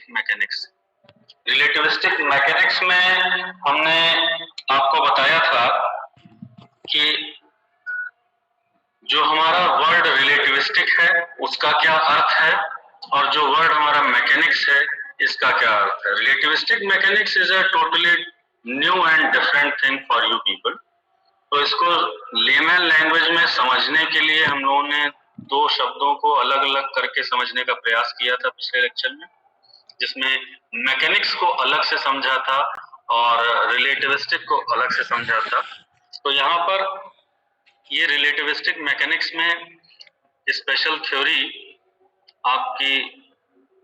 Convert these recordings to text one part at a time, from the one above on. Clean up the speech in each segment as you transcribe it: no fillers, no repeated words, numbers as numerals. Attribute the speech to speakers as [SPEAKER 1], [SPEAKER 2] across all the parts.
[SPEAKER 1] Mechanics. Relativistic mechanics में हमने आपको बताया था कि जो हमारा वर्ड रिलेटिविस्टिक है उसका क्या अर्थ है और जो वर्ड हमारा मैकेनिक्स है इसका क्या अर्थ है। Relativistic mechanics is a totally new and different thing for you people. तो इसको लेमन लैंग्वेज में समझने के लिए हम लोगों ने दो शब्दों को अलग अलग करके समझने का प्रयास किया था पिछले लेक्चर में, जिसमें मैकेनिक्स को अलग से समझा था और रिलेटिविस्टिक को अलग से समझा था। तो यहाँ पर ये रिलेटिविस्टिक मैकेनिक्स में स्पेशल थ्योरी आपकी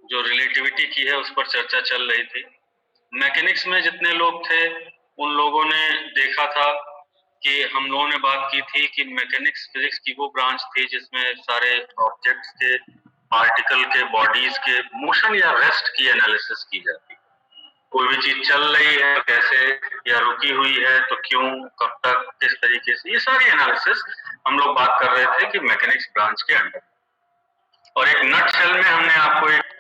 [SPEAKER 1] जो रिलेटिविटी की है उस पर चर्चा चल रही थी। मैकेनिक्स में जितने लोग थे उन लोगों ने देखा था कि हम लोगों ने बात की थी कि मैकेनिक्स फिजिक्स की वो ब्रांच थी जिसमें सारे ऑब्जेक्ट्स के, पार्टिकल के, बॉडीज के मोशन या रेस्ट की एनालिसिस की जाती। कोई भी चीज चल रही है कैसे, या रुकी हुई है तो क्यों, कब तक, किस तरीके से, ये सारी एनालिसिस हम लोग बात कर रहे थे कि मैकेनिक्स ब्रांच के अंडर। और एक नटशेल में हमने आपको एक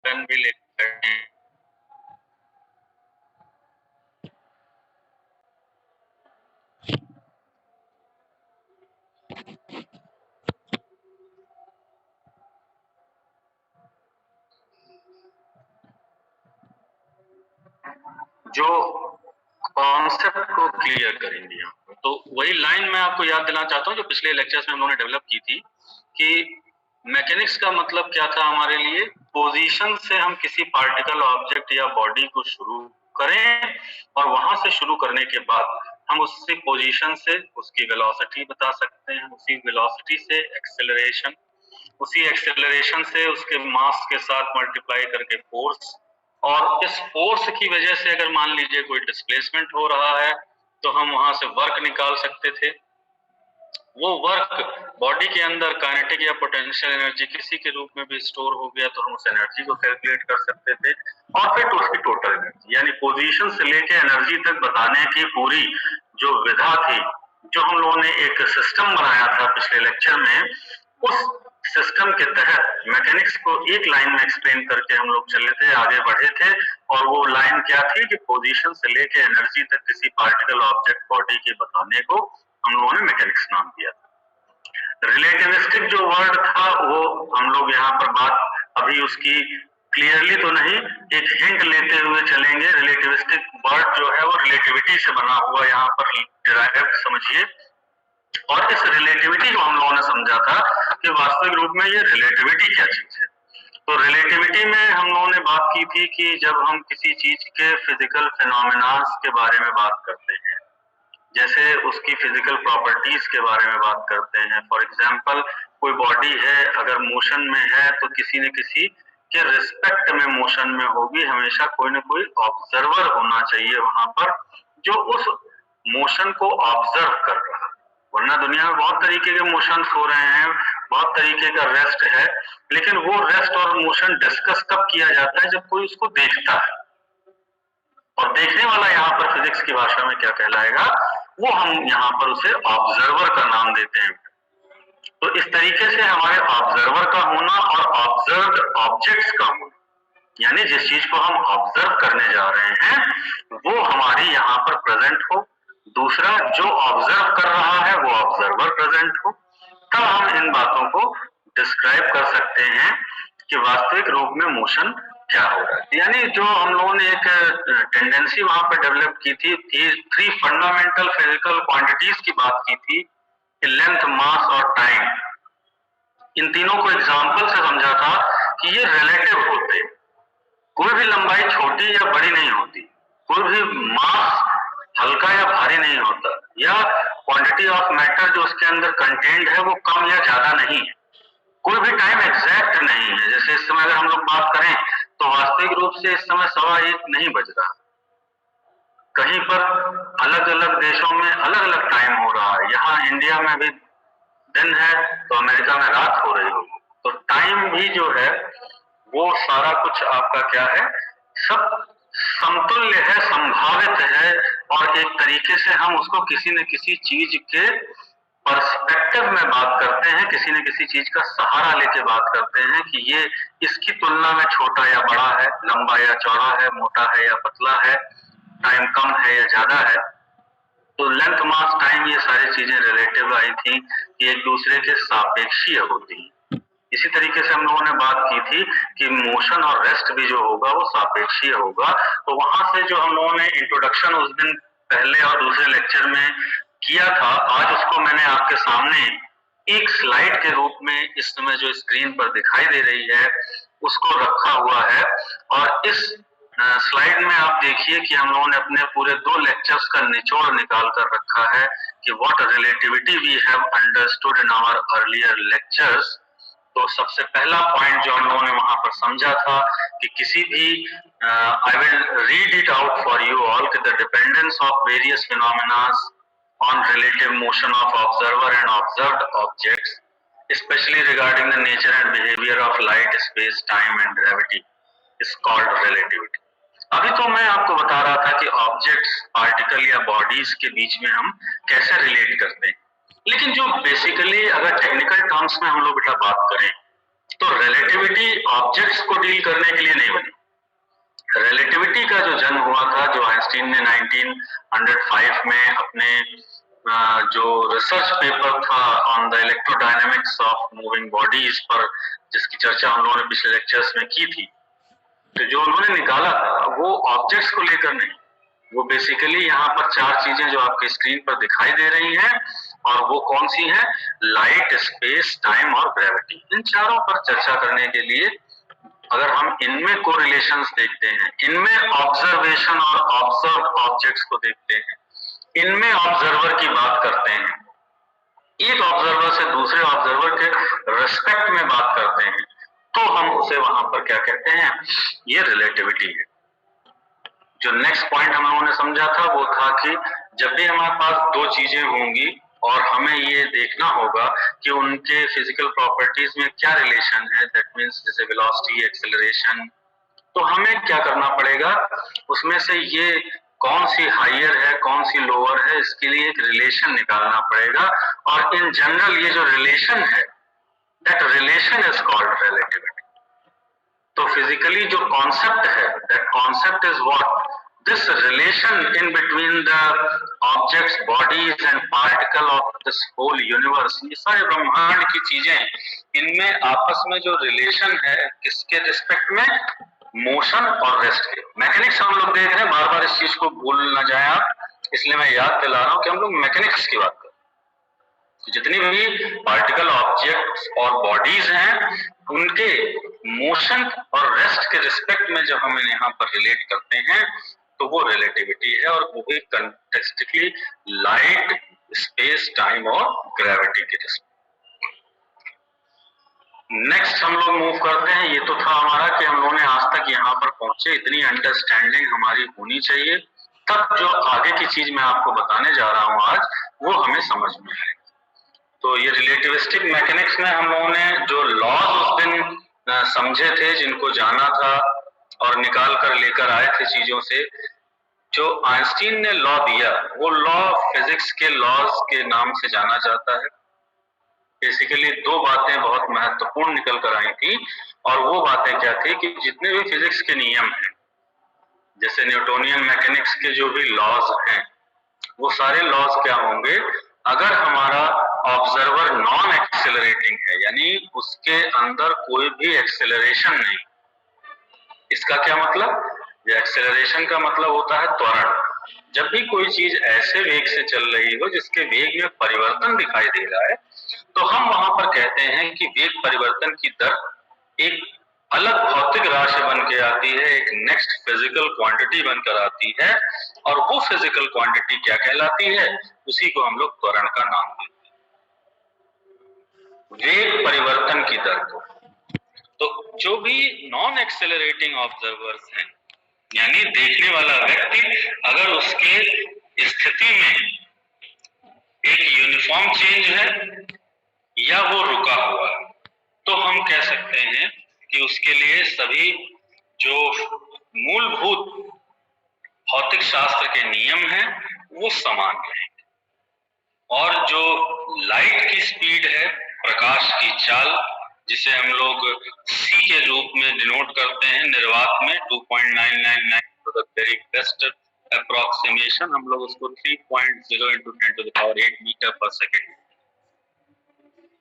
[SPEAKER 1] पेन भी लेकर जो कॉन्सेप्ट को क्लियर करेंगे यहाँ पर। तो वही लाइन मैं आपको याद दिलाना चाहता हूँ जो पिछले लेक्चर्स में हम लोगों ने डेवलप की थी कि मैकेनिक्स का मतलब क्या था हमारे लिए। पोजीशन से हम किसी पार्टिकल, ऑब्जेक्ट या बॉडी को शुरू करें और वहां से शुरू करने के बाद हम उससे पोजीशन से उसकी वेलोसिटी बता सकते हैं, उसी वेलोसिटी से एक्सेलरेशन, उसी एक्सेलरेशन से उसके मास के साथ मल्टीप्लाई करके फोर्स, और इस फोर्स की वजह से अगर मान लीजिए कोई डिस्प्लेसमेंट हो रहा है तो हम वहां से वर्क निकाल सकते थे। वो वर्क बॉडी के अंदर काइनेटिक या पोटेंशियल एनर्जी किसी के रूप में भी स्टोर हो गया तो हम उस एनर्जी को कैलकुलेट कर सकते थे, और फिर उसकी टोटल एनर्जी यानी पोजीशन से लेके एनर्जी तक बताने की पूरी जो विधा थी, जो हम लोगों ने एक सिस्टम बनाया था पिछले लेक्चर में, उस सिस्टम के तहत मैकेनिक्स को एक लाइन में एक्सप्लेन करके हम लोग चले थे, आगे बढ़े थे। और वो लाइन क्या थी कि पोजीशन से लेके एनर्जी तक किसी पार्टिकल, ऑब्जेक्ट, बॉडी के बताने को हम लोगों ने मैकेनिक्स नाम दिया था। रिलेटिविस्टिक जो वर्ड था वो हम लोग यहाँ पर बात अभी उसकी क्लियरली तो नहीं, एक हिंट लेते हुए चलेंगे। रिलेटिविस्टिक वर्ड जो है वो रिलेटिविटी से बना हुआ यहाँ पर डिराइव्ड समझिए। और इस रिलेटिविटी जो हम लोगों ने समझा था कि वास्तविक रूप में ये रिलेटिविटी क्या चीज है। तो रिलेटिविटी में हम लोगों ने बात की थी कि जब हम किसी चीज के फिजिकल फिनोमेनास के बारे में बात करते हैं, जैसे उसकी फिजिकल प्रॉपर्टीज के बारे में बात करते हैं, फॉर एग्जांपल कोई बॉडी है अगर मोशन में है तो किसी न किसी के रिस्पेक्ट में मोशन में होगी, हमेशा कोई न कोई ऑब्जर्वर होना चाहिए वहां पर जो उस मोशन को ऑब्जर्व कर रहा है। वरना दुनिया में बहुत तरीके के मोशन हो रहे हैं, बहुत तरीके का रेस्ट है, लेकिन वो रेस्ट और मोशन डिस्कस कब किया जाता है, जब कोई उसको देखता है। और देखने वाला यहाँ पर फिजिक्स की भाषा में क्या कहलाएगा, वो हम यहाँ पर उसे ऑब्जर्वर का नाम देते हैं। तो इस तरीके से हमारे ऑब्जर्वर का होना और ऑब्जर्व्ड ऑब्जेक्ट्स का होना, यानी जिस चीज को हम ऑब्जर्व करने जा रहे हैं वो हमारी यहाँ पर प्रेजेंट हो, दूसरा जो ऑब्जर्व कर रहा है वो ऑब्जर्वर प्रेजेंट हो, तब हम इन बातों को डिस्क्राइब कर सकते हैं कि वास्तविक रूप में मोशन क्या हो रहा है। यानी जो हम लोगों ने एक टेंडेंसी वहां पर डेवलप की थी, थ्री फंडामेंटल फिजिकल क्वांटिटीज की बात की थी, लेंथ, मास और टाइम। इन तीनों को एग्जाम्पल से समझा था कि ये रिलेटिव होते, कोई भी लंबाई छोटी या बड़ी नहीं होती, कोई भी मास हल्का या भारी नहीं होता, या क्वांटिटी ऑफ मैटर जो उसके अंदर कंटेंट है वो कम या ज्यादा नहीं है। कोई भी टाइम एग्जैक्ट नहीं है। जैसे इस समय अगर हम लोग बात करें तो वास्तविक रूप से इस समय 1:15 नहीं बज रहा, कहीं पर अलग अलग देशों में अलग अलग टाइम हो रहा है। यहाँ इंडिया में भी दिन है तो अमेरिका में रात हो रही होगी। तो टाइम भी जो है वो सारा कुछ आपका क्या है, सब समतुल्य है, संभावित है, और एक तरीके से हम उसको किसी न किसी चीज के पर्सपेक्टिव में बात करते हैं, किसी न किसी चीज का सहारा लेके बात करते हैं कि ये इसकी तुलना में छोटा या बड़ा है, लंबा या चौड़ा है, मोटा है या पतला है, टाइम कम है या ज्यादा है। तो लेंथ, मास, टाइम, ये सारी चीजें रिलेटिव आई थी कि एक दूसरे के सापेक्षीय होती हैं। इसी तरीके से हम लोगों ने बात की थी कि मोशन और रेस्ट भी जो होगा वो सापेक्षीय होगा। तो वहां से जो हम लोगों ने इंट्रोडक्शन उस दिन पहले और दूसरे लेक्चर में किया था, आज उसको मैंने आपके सामने एक स्लाइड के रूप में इस समय जो स्क्रीन पर दिखाई दे रही है उसको रखा हुआ है। और इस स्लाइड में आप देखिए कि हम लोगों ने अपने पूरे 2 लेक्चर्स का निचोड़ निकाल कर रखा है कि what relativity we have understood in our earlier lectures. तो सबसे पहला पॉइंट जो हम लोगों ने वहां पर समझा था कि किसी भी I will read it out for you all कि the dependence of various phenomena on relative motion of observer and observed objects, especially regarding the nature and behavior of light, space, time and gravity is called relativity. अभी तो मैं आपको बता रहा था कि objects, particle या बॉडीज के बीच में हम कैसे रिलेट करते हैं, लेकिन जो बेसिकली अगर टेक्निकल टर्म्स में हम लोग बेटा बात करें तो रिलेटिविटी ऑब्जेक्ट्स को डील करने के लिए नहीं बनी। रिलेटिविटी का जो जन्म हुआ था, जो आइंस्टीन ने 1905 में अपने जो रिसर्च पेपर था on the electrodynamics of moving bodies पर, जिसकी चर्चा हम लोगों ने पिछले लेक्चर्स में की थी, तो जो उन्होंने निकाला था वो ऑब्जेक्ट्स को लेकर नहीं, वो बेसिकली यहाँ पर 4 चीजें जो आपके स्क्रीन पर दिखाई दे रही हैं, और वो कौन सी हैं? लाइट, स्पेस, टाइम और ग्रेविटी। इन चारों पर चर्चा करने के लिए अगर हम इनमें कोरिलेशंस देखते हैं, इनमें ऑब्जर्वेशन और ऑब्जर्व ऑब्जेक्ट्स को देखते हैं, इनमें ऑब्जर्वर की बात करते हैं, एक ऑब्जर्वर से दूसरे ऑब्जर्वर के रिस्पेक्ट में बात करते हैं, तो हम उसे वहां पर क्या कहते हैं? ये रिलेटिविटी है। जो नेक्स्ट पॉइंट हम लोगों ने समझा था वो था कि जब भी हमारे पास 2 चीजें होंगी और हमें ये देखना होगा कि उनके फिजिकल प्रॉपर्टीज में क्या रिलेशन है, दैट मींस जैसे वेलोसिटी, एक्सेलरेशन, तो हमें क्या करना पड़ेगा? उसमें से ये कौन सी हाइयर है, कौन सी लोअर है, इसके लिए एक रिलेशन निकालना पड़ेगा। और इन जनरल ये जो रिलेशन है, that relation is called relativity. तो फिजिकली जो कॉन्सेप्ट है, that concept is what? This relation in between the objects, bodies and particle of this whole universe, ये सारे ब्रह्मांड की चीजें, इनमें आपस में जो रिलेशन है, किसके रिस्पेक्ट में? मोशन और रेस्ट के। मैकेनिक्स हम लोग देख रहे हैं, बार बार इस चीज को भूल ना जाए आप, इसलिए मैं याद दिला रहा हूं कि हम लोग मैकेनिक्स की बात कर, तो जितनी भी पार्टिकल, ऑब्जेक्ट्स और बॉडीज हैं, उनके मोशन और रेस्ट के रिस्पेक्ट में जब हम यहाँ पर रिलेट करते हैं तो वो रिलेटिविटी है, और वो भी कंटेक्स्टिकली लाइट, स्पेस, टाइम और ग्रेविटी के रिस्पेक्ट। नेक्स्ट हम लोग मूव करते हैं। ये तो था हमारा कि हम लोगों ने आज तक यहाँ पर पहुंचे, इतनी अंडरस्टैंडिंग हमारी होनी चाहिए, तब जो आगे की चीज मैं आपको बताने जा रहा हूं आज, वो हमें समझ में आएगा। तो ये रिलेटिविस्टिक मैकेनिक्स में हम लोगों ने जो लॉज उस दिन समझे थे, जिनको जाना था और निकाल कर लेकर आए थे चीजों से, जो आइंस्टीन ने लॉ दिया, वो लॉ फिजिक्स के लॉज के नाम से जाना जाता है। बेसिकली 2 बातें बहुत महत्वपूर्ण निकल कर आई थी, और वो बातें क्या थी कि जितने भी फिजिक्स के नियम हैं, जैसे न्यूटोनियन मैकेनिक्स के जो भी लॉज हैं, वो सारे लॉज क्या होंगे? अगर हमारा ऑब्जर्वर नॉन एक्सेलरेटिंग है, यानी उसके अंदर कोई भी एक्सेलरेशन नहीं। इसका क्या मतलब? एक्सेलरेशन का मतलब होता है त्वरण। जब भी कोई चीज ऐसे वेग से चल रही हो जिसके वेग में परिवर्तन दिखाई दे रहा है, तो हम वहां पर कहते हैं कि वेग परिवर्तन की दर एक अलग भौतिक राशि बन के आती है, एक नेक्स्ट फिजिकल क्वांटिटी बनकर आती है, और वो फिजिकल क्वांटिटी क्या कहलाती है? उसी को हम लोग त्वरण का नाम देते हैं, वेग परिवर्तन की दर को। तो जो भी नॉन एक्सेलरेटिंग ऑब्जर्वर्स हैं, यानी देखने वाला व्यक्ति अगर उसके स्थिति में एक यूनिफॉर्म चेंज है या वो रुका हुआ है, तो हम कह सकते हैं कि उसके लिए सभी जो मूलभूत भौतिक शास्त्र के नियम हैं वो समान रहेंगे। और जो लाइट की स्पीड है, प्रकाश की चाल, जिसे हम लोग c के रूप में डिनोट करते हैं निर्वात में 2.999 to the very best approximation, हम लोग उसको 3.0 into 10 to the power 8 metre पर सेकेंड।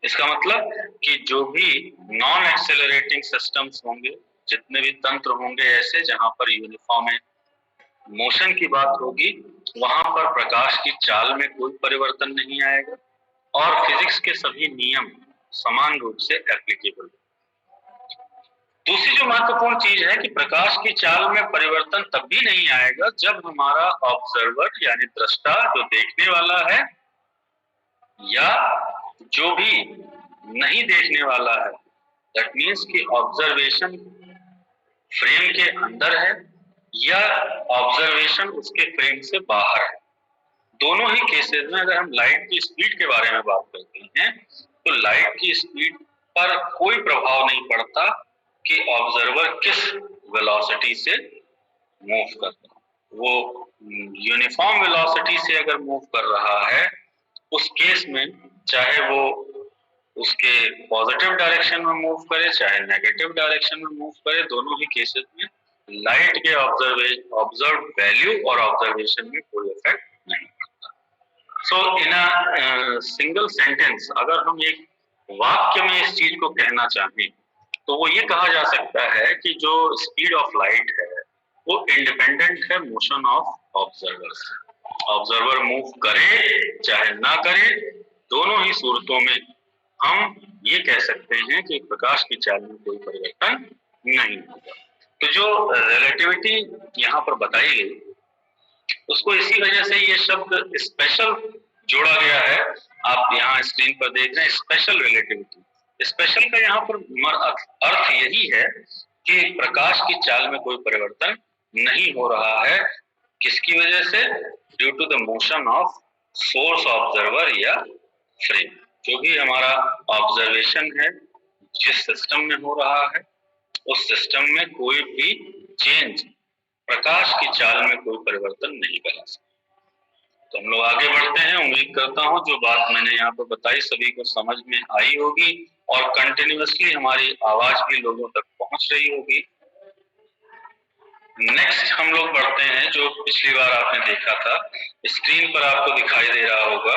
[SPEAKER 1] इसका मतलब कि जो भी नॉन एक्सेलरेटिंग सिस्टम्स होंगे, जितने भी तंत्र होंगे ऐसे जहां पर यूनिफॉर्म मोशन की बात होगी, वहां पर प्रकाश की चाल में कोई परिवर्तन नहीं आएगा और फिजिक्स के सभी नियम समान रूप से एप्लीकेबल। दूसरी जो महत्वपूर्ण चीज है कि प्रकाश की चाल में परिवर्तन तब भी नहीं आएगा जब हमारा ऑब्जर्वर यानी दृष्टा जो देखने वाला है या जो भी नहीं देखने वाला है, दैट मीन्स कि ऑब्जर्वेशन फ्रेम के अंदर है या ऑब्जर्वेशन उसके फ्रेम से बाहर है। दोनों ही केसेस में अगर हम लाइट की स्पीड के बारे में बात करते हैं तो लाइट की स्पीड पर कोई प्रभाव नहीं पड़ता कि ऑब्जर्वर किस वेलोसिटी से मूव करता है। वो यूनिफॉर्म वेलोसिटी से अगर मूव कर रहा है उस केस में चाहे वो उसके पॉजिटिव डायरेक्शन में मूव करे चाहे नेगेटिव डायरेक्शन में मूव करे, दोनों ही केसेस में लाइट के ऑब्जर्व वैल्यू और ऑब्जर्वेशन में कोई इफेक्ट नहीं पड़ता। सो इन अ सिंगल सेंटेंस अगर हम एक वाक्य में इस चीज को कहना चाहें तो वो ये कहा जा सकता है कि जो स्पीड ऑफ लाइट है वो इंडिपेंडेंट है मोशन ऑफ ऑब्जर्वर से। ऑब्जर्वर मूव करे चाहे ना करे, दोनों ही सूरतों में हम ये कह सकते हैं कि प्रकाश की चाल में कोई परिवर्तन नहीं होगा। तो जो रिलेटिविटी यहाँ पर बताई गई उसको इसी वजह से ये शब्द स्पेशल जोड़ा गया है। आप यहाँ स्क्रीन पर देख रहे हैं स्पेशल रिलेटिविटी। स्पेशल का यहाँ पर अर्थ यही है कि प्रकाश की चाल में कोई परिवर्तन नहीं हो रहा है। किसकी वजह से? Due to the motion of source observer या फ्रेम। जो भी हमारा ऑब्जर्वेशन है जिस सिस्टम में हो रहा है उस सिस्टम में कोई भी चेंज प्रकाश की चाल में कोई परिवर्तन नहीं करा सकता। तो हम लोग आगे बढ़ते हैं। उम्मीद करता हूं जो बात मैंने यहाँ पर बताई सभी को समझ में आई होगी और कंटिन्यूअसली हमारी आवाज भी लोगों तक पहुंच रही होगी। नेक्स्ट हम लोग बढ़ते हैं जो पिछली बार आपने देखा था, स्क्रीन पर आपको दिखाई दे रहा होगा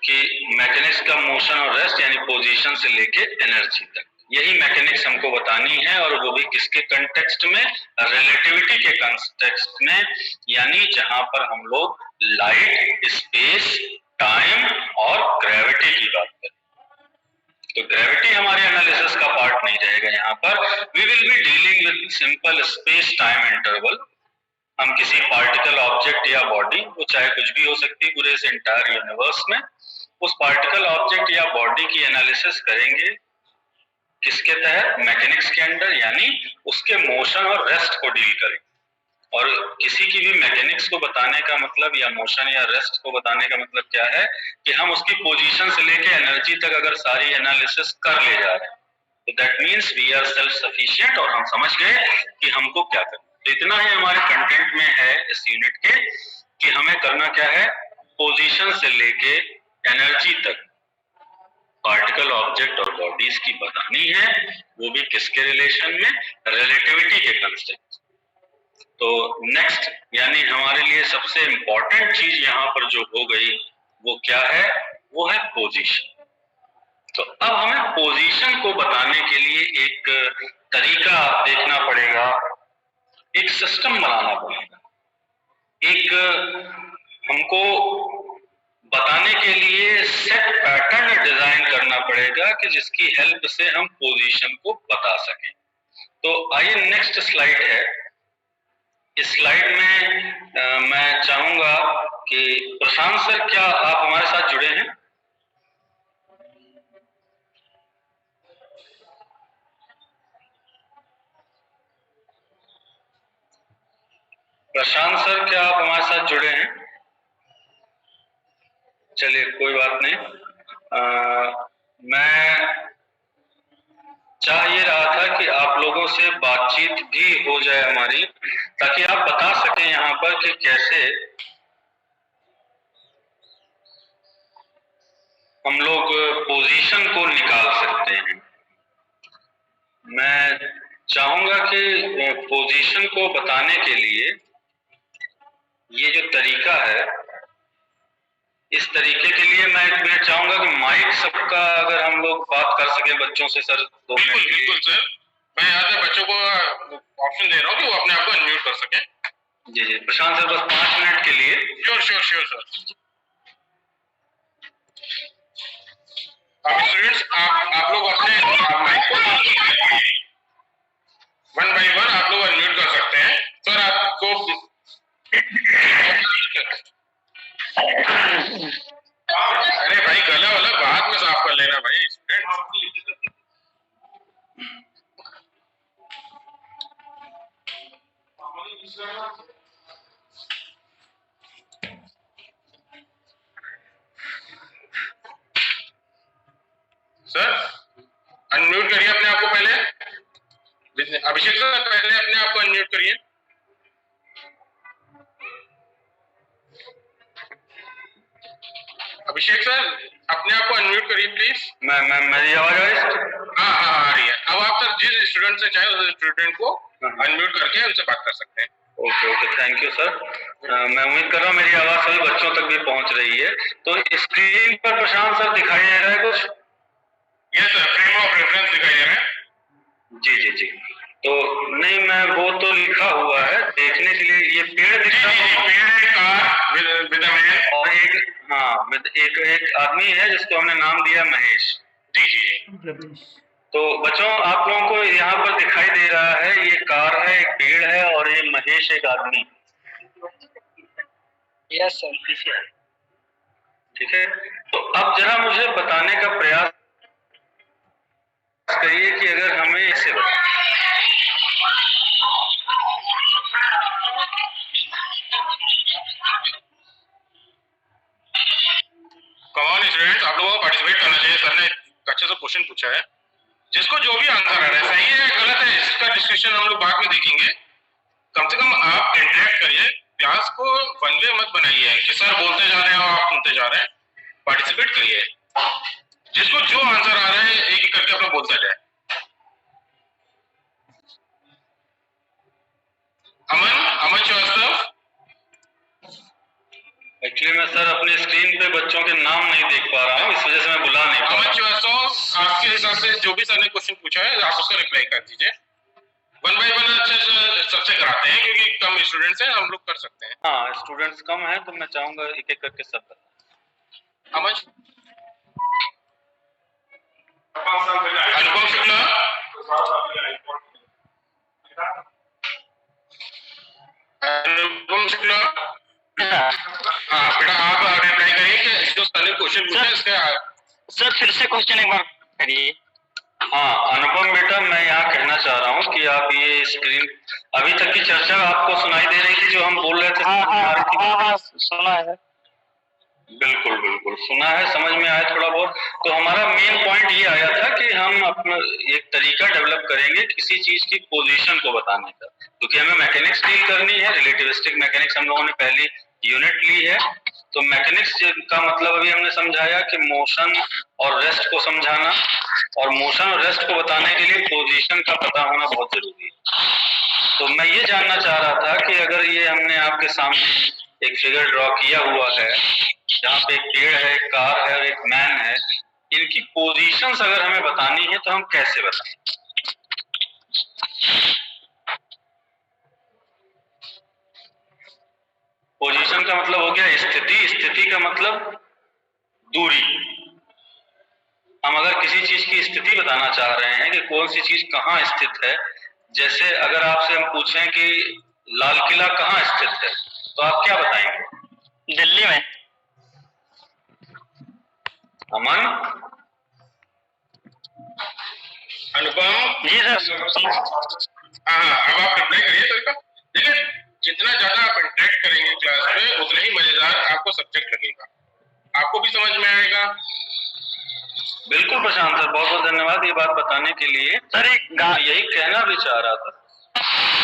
[SPEAKER 1] कि मैकेनिक्स का मोशन और रेस्ट यानी पोजीशन से लेके एनर्जी तक, यही मैकेनिक्स हमको बतानी है और वो भी किसके कंटेक्स्ट में? रिलेटिविटी के कंटेक्स्ट में, यानी जहां पर हम लोग लाइट, स्पेस, टाइम और ग्रेविटी की बात करें। तो ग्रेविटी हमारे एनालिसिस का पार्ट नहीं रहेगा यहाँ पर। We will be dealing with simple space time interval. हम किसी पार्टिकल, ऑब्जेक्ट या बॉडी, वो चाहे कुछ भी हो सकती है पूरे इस एंटायर यूनिवर्स में, उस पार्टिकल, ऑब्जेक्ट या बॉडी की एनालिसिस करेंगे किसके तहत? मैकेनिक्स के अंदर, यानी उसके मोशन और रेस्ट को डील करेंगे। और किसी की भी मैकेनिक्स को बताने का मतलब या मोशन या रेस्ट को बताने का मतलब क्या है कि हम उसकी पोजीशन से लेके एनर्जी तक अगर सारी एनालिसिस कर ले जा रहे हैं तो that means we are self sufficient और हम समझ गए कि हमको क्या करना। तो इतना ही हमारे कंटेंट में है इस यूनिट के कि हमें करना क्या है, पोजीशन से लेके एनर्जी तक पार्टिकल, ऑब्जेक्ट और बॉडीज की बतानी है, वो भी किसके रिलेशन में? रिलेटिविटी के कंसेप्ट। तो नेक्स्ट यानी हमारे लिए सबसे इंपॉर्टेंट चीज यहाँ पर जो हो गई वो क्या है? वो है पोजीशन। तो अब हमें पोजीशन को बताने के लिए एक तरीका देखना पड़ेगा, एक सिस्टम बनाना पड़ेगा, एक हमको बताने के लिए सेट पैटर्न डिजाइन करना पड़ेगा कि जिसकी हेल्प से हम पोजीशन को बता सकें। तो आइए नेक्स्ट स्लाइड है। इस स्लाइड में मैं चाहूंगा कि प्रशांत सर, क्या आप हमारे साथ जुड़े हैं? प्रशांत सर, क्या आप हमारे साथ जुड़े हैं? चलिए कोई बात नहीं। मैं चाह ये रहा था कि आप लोगों से बातचीत भी हो जाए हमारी, ताकि आप बता सकें यहाँ पर कि कैसे हम लोग पोजीशन को निकाल सकते हैं। मैं चाहूंगा कि पोजीशन को बताने के लिए ये जो तरीका है, इस तरीके के लिए मैं 1 मिनट चाहूंगा कि माइक सबका अगर हम लोग बात कर सके बच्चों से सर 2 मिनट के लिए।
[SPEAKER 2] बिल्कुल सर, मैं यहाँ से बच्चों को ऑप्शन दे रहा हूँ कि वो अपने आप को अनम्यूट कर सकें।
[SPEAKER 1] जी जी प्रशांत सर, बस 5 मिनट के लिए।
[SPEAKER 2] Sure sure sure sir. अब स्टूडेंट्स आप लोग अपने माइक को 1 बाय 1 आप लोग अनम्यूट कर सकते हैं। सर आपको अरे भाई गला वाला बाद में साफ कर लेना भाई स्टूडेंट। सर अनम्यूट करिए अपने आप को पहले। अभिषेक सर पहले अपने आप को अनम्यूट करिए। अभिषेक सर अपने आप को अनम्यूट करिए प्लीज।
[SPEAKER 1] मेरी आवाज आ रही है?
[SPEAKER 2] हाँ हाँ आ रही है। अब आप सर जिस स्टूडेंट से चाहे उस स्टूडेंट को अनम्यूट करके उनसे बात कर सकते हैं।
[SPEAKER 1] Okay okay, thank you sir. मैं उम्मीद कर रहा हूँ मेरी आवाज सभी बच्चों तक भी पहुंच रही है। तो स्क्रीन पर प्रशांत सर दिखाई दे रहा है कुछ?
[SPEAKER 2] Yes sir, frame of reference दिखाई दे रहा है।
[SPEAKER 1] जी जी जी। तो नहीं, मैं वो तो लिखा हुआ है देखने के लिए, ये पेड़ दिख रहा है।
[SPEAKER 2] पेड़ है, कार विद अ मैन,
[SPEAKER 1] और एक, हाँ, एक आदमी है जिसको हमने नाम दिया महेश।
[SPEAKER 2] जी जी।
[SPEAKER 1] तो बच्चों आप लोगों को यहाँ पर दिखाई दे रहा है, ये कार है, एक पेड़ है और ये महेश एक आदमी।
[SPEAKER 3] Yes sir.
[SPEAKER 1] ठीक है, तो अब जरा मुझे बताने का प्रयास करिए कि अगर हमें इसे
[SPEAKER 2] कॉमन स्टूडेंट्स आप लोगों को पार्टिसिपेट करना चाहिए। सर ने अच्छे से क्वेश्चन पूछा है, जिसको जो भी आंसर आ रहा है सही है गलत है इसका डिस्कशन हम लोग बाद में देखेंगे। कम से कम आप इंटरेक्ट करिए, क्लास को वन वे मत बनाइए कि सर बोलते जा रहे हैं और आप सुनते जा रहे हैं। पार्टिसिपेट करिए, जिसको जो आंसर आ रहा है एक एक करके अपना बोलता जाए। अमन श्रीवास्तव।
[SPEAKER 1] एक्चुअली मैं सर अपनी स्क्रीन पे बच्चों के नाम नहीं देख पा रहा हूँ, इस वजह से मैं बुला नहीं पा रहा।
[SPEAKER 2] अमन श्रीवास्तव, आपके हिसाब से जो भी सर ने क्वेश्चन पूछा है आप उसका रिप्लाई कर दीजिए। 1 बाय 1 अच्छे से सबसे कराते हैं क्योंकि कम स्टूडेंट्स हैं, हम लोग कर सकते हैं।
[SPEAKER 1] हाँ स्टूडेंट्स कम हैं तो मैं चाहूंगा एक एक करके सब बताएं।
[SPEAKER 2] अमन, अनुपम शुक्ला, अनुपम शुक्ला। हाँ बेटा आप रिप्लाई करिए कि जो सर ने क्वेश्चन पूछा है इसके।
[SPEAKER 3] सर फिर से क्वेश्चन एक बार करिए।
[SPEAKER 1] हाँ अनुपम बेटा, मैं यहाँ कहना चाह रहा हूँ कि आप ये स्क्रीन, अभी तक की चर्चा आपको सुनाई दे रही थी जो हम बोल रहे थे?
[SPEAKER 3] हाँ सुना है।
[SPEAKER 1] बिल्कुल बिल्कुल सुना है, समझ में आया थोड़ा बहुत। तो हमारा मेन पॉइंट ये आया था कि हम अपना एक तरीका डेवलप करेंगे किसी चीज की पोजीशन को बताने का, क्योंकि हमें मैकेनिक्स डील करनी है। रिलेटिविस्टिक मैकेनिक्स हम लोगों ने पहली यूनिट ली है। तो मैकेनिक्स का मतलब अभी हमने समझाया कि मोशन और रेस्ट को समझाना, और मोशन और रेस्ट को बताने के लिए पोजीशन का पता होना बहुत जरूरी है। तो मैं ये जानना चाह रहा था कि अगर ये हमने आपके सामने एक फिगर ड्रॉ किया हुआ है जहाँ पे एक पेड़ है, एक कार है और एक मैन है, इनकी पोजीशंस अगर हमें बतानी है तो हम कैसे बताएं? पोजीशन का मतलब हो गया स्थिति, स्थिति का मतलब दूरी। हम अगर किसी चीज की स्थिति बताना चाह रहे हैं कि कौन सी चीज कहाँ स्थित है, जैसे अगर आपसे हम पूछें कि लाल किला कहाँ स्थित है, तो आप क्या बताएंगे?
[SPEAKER 3] दिल्ली में।
[SPEAKER 1] अमन?
[SPEAKER 2] अनुपम
[SPEAKER 3] जी सर।
[SPEAKER 2] हाँ अब आप रिप्लाई करिए सर का। देखिए जितना ज्यादा आप इंटरेक्ट करेंगे क्लास में उतना ही मजेदार आपको सब्जेक्ट लगेगा, आपको भी समझ में आएगा।
[SPEAKER 1] बिल्कुल प्रशांत सर, बहुत बहुत धन्यवाद ये बात बताने के लिए।
[SPEAKER 3] सर एक
[SPEAKER 1] यही कहना भी चाह रहा था।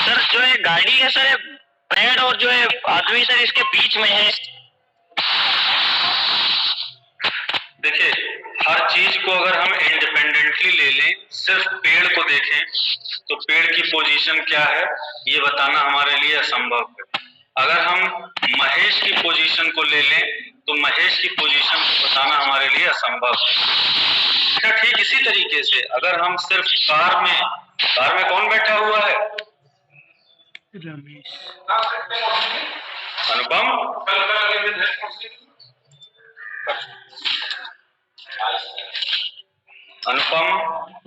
[SPEAKER 3] सर जो ये गाड़ी है सर, पेड़ और जो है आदमी सर इसके बीच में है।
[SPEAKER 1] देखिए, हर चीज को अगर हम इंडिपेंडेंटली ले लें, सिर्फ पेड़ को देखें तो पेड़ की पोजीशन क्या है ये बताना हमारे लिए असंभव है। अगर हम महेश की पोजीशन को ले लें तो महेश की पोजीशन को बताना हमारे लिए असंभव है। अच्छा, ठीक इसी तरीके से अगर हम सिर्फ कार में कौन बैठा हुआ है?
[SPEAKER 4] रमेश।
[SPEAKER 1] अनुपम। अनुपम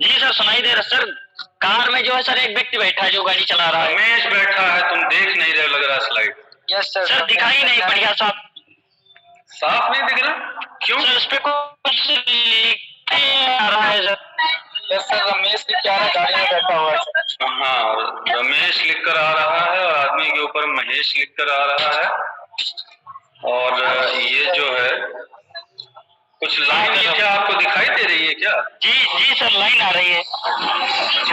[SPEAKER 3] जी सर, सुनाई दे रहा सर। कार में जो है सर एक व्यक्ति बैठा है जो गाड़ी चला रहा है।
[SPEAKER 1] रमेश बैठा है, तुम देख नहीं रहे लग रहा स्लाइड।
[SPEAKER 3] Yes sir. सर दिखाई नहीं बढ़िया
[SPEAKER 1] साफ नहीं दिख रहा, क्यों?
[SPEAKER 3] सर उस पे कुछ आ रहा है सर। यस सर, रमेश लिख के आ रहा है, गाड़ी में बैठा हुआ है।
[SPEAKER 1] हाँ, रमेश लिखकर आ रहा है और आदमी के ऊपर महेश लिखकर आ रहा है। और ये जो है कुछ लाइन है क्या आपको दिखाई दे रही है क्या?
[SPEAKER 3] जी सर, लाइन आ रही है।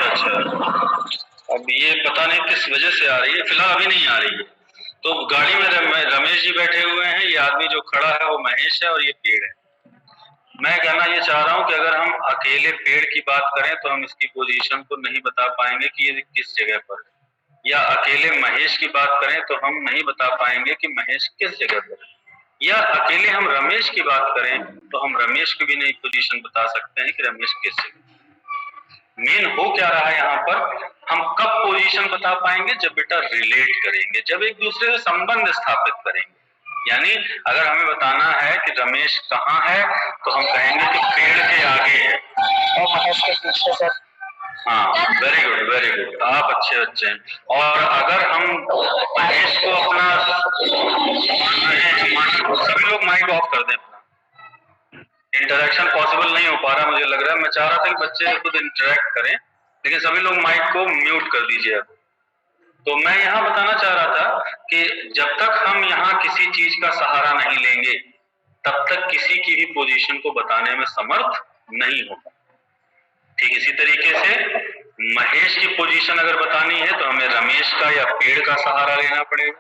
[SPEAKER 1] अच्छा, अब ये पता नहीं किस वजह से आ रही है, फिलहाल अभी नहीं आ रही है। तो गाड़ी में रमेश जी बैठे हुए हैं, ये आदमी जो खड़ा है वो महेश है और ये पेड़ है। मैं कहना ये चाह रहा हूँ कि अगर हम अकेले पेड़ की बात करें तो हम इसकी पोजीशन को नहीं बता पाएंगे कि ये किस जगह पर है, या अकेले महेश की बात करें तो हम नहीं बता पाएंगे कि महेश किस जगह पर है, या अकेले हम रमेश की बात करें तो हम रमेश की भी नहीं पोजीशन बता सकते हैं कि रमेश किस जगह। मेन हो क्या रहा है यहाँ पर, हम कब पोजीशन बता पाएंगे? जब बेटा रिलेट करेंगे, जब एक दूसरे से संबंध स्थापित करेंगे। यानी अगर हमें बताना है कि रमेश कहाँ है तो हम कहेंगे कि पेड़ के आगे है
[SPEAKER 3] और महेश के पीछे सर।
[SPEAKER 1] हाँ, वेरी गुड, आप अच्छे बच्चे हैं। और अगर हम महेश को अपना, सभी लोग माइक ऑफ कर दें अपना, इंटरेक्शन पॉसिबल नहीं हो पा रहा मुझे लग रहा है। मैं चाह रहा था कि बच्चे खुद इंटरेक्ट करें, लेकिन सभी लोग माइक को म्यूट कर दीजिए अब। तो मैं यहाँ बताना चाह रहा था कि जब तक हम यहाँ किसी चीज का सहारा नहीं लेंगे तब तक किसी की भी पोजीशन को बताने में समर्थ नहीं होगा। ठीक इसी तरीके से महेश की पोजीशन अगर बतानी है तो हमें रमेश का या पेड़ का सहारा लेना पड़ेगा।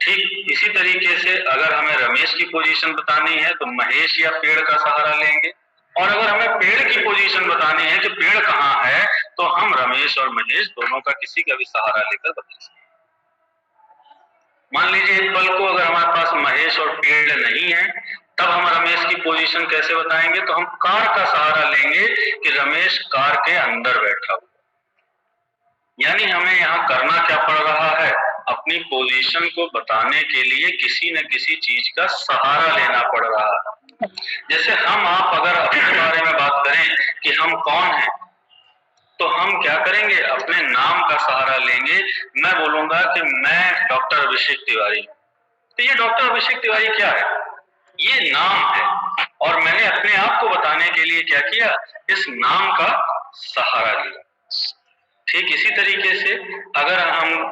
[SPEAKER 1] ठीक इसी तरीके से अगर हमें रमेश की पोजीशन बतानी है तो महेश या पेड़ का सहारा लेंगे, और अगर हमें पेड़ की पोजीशन बतानी है कि पेड़ कहाँ है तो हम रमेश और महेश दोनों का किसी का भी सहारा लेकर बता सकते हैं। मान लीजिए एक पल को अगर हमारे पास महेश और पेड़ नहीं है तब हम रमेश की पोजीशन कैसे बताएंगे? तो हम कार का सहारा लेंगे कि रमेश कार के अंदर बैठा हुआ। यानी हमें यहाँ करना क्या पड़ रहा है? अपनी पोजीशन को बताने के लिए किसी न किसी चीज का सहारा लेना पड़ रहा है। जैसे हम आप अगर अपने बारे में बात करें कि हम कौन हैं तो हम क्या करेंगे? अपने नाम का सहारा लेंगे। मैं बोलूंगा कि मैं डॉक्टर अभिषेक तिवारी, तो ये डॉक्टर अभिषेक तिवारी क्या है? ये नाम है, और मैंने अपने आप को बताने के लिए क्या किया? इस नाम का सहारा लिया। ठीक इसी तरीके से अगर हम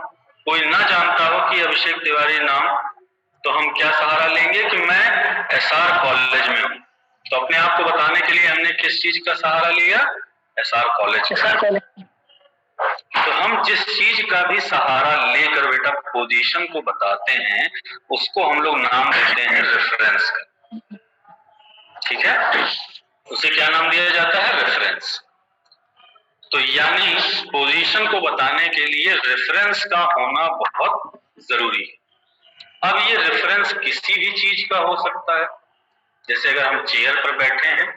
[SPEAKER 1] कोई ना जानता हो कि अभिषेक तिवारी नाम, तो हम क्या सहारा लेंगे कि मैं एसआर कॉलेज में हूँ। तो अपने आप को बताने के लिए हमने किस चीज का सहारा लिया? एसआर कॉलेज का। तो हम जिस चीज का भी सहारा लेकर बेटा पोजीशन को बताते हैं उसको हम लोग नाम देते हैं रेफरेंस का। ठीक है, उसे क्या नाम दिया जाता है? रेफरेंस। तो यानी पोजीशन को बताने के लिए रेफरेंस का होना बहुत जरूरी है। अब ये रेफरेंस किसी भी चीज का हो सकता है। जैसे अगर हम चेयर पर बैठे हैं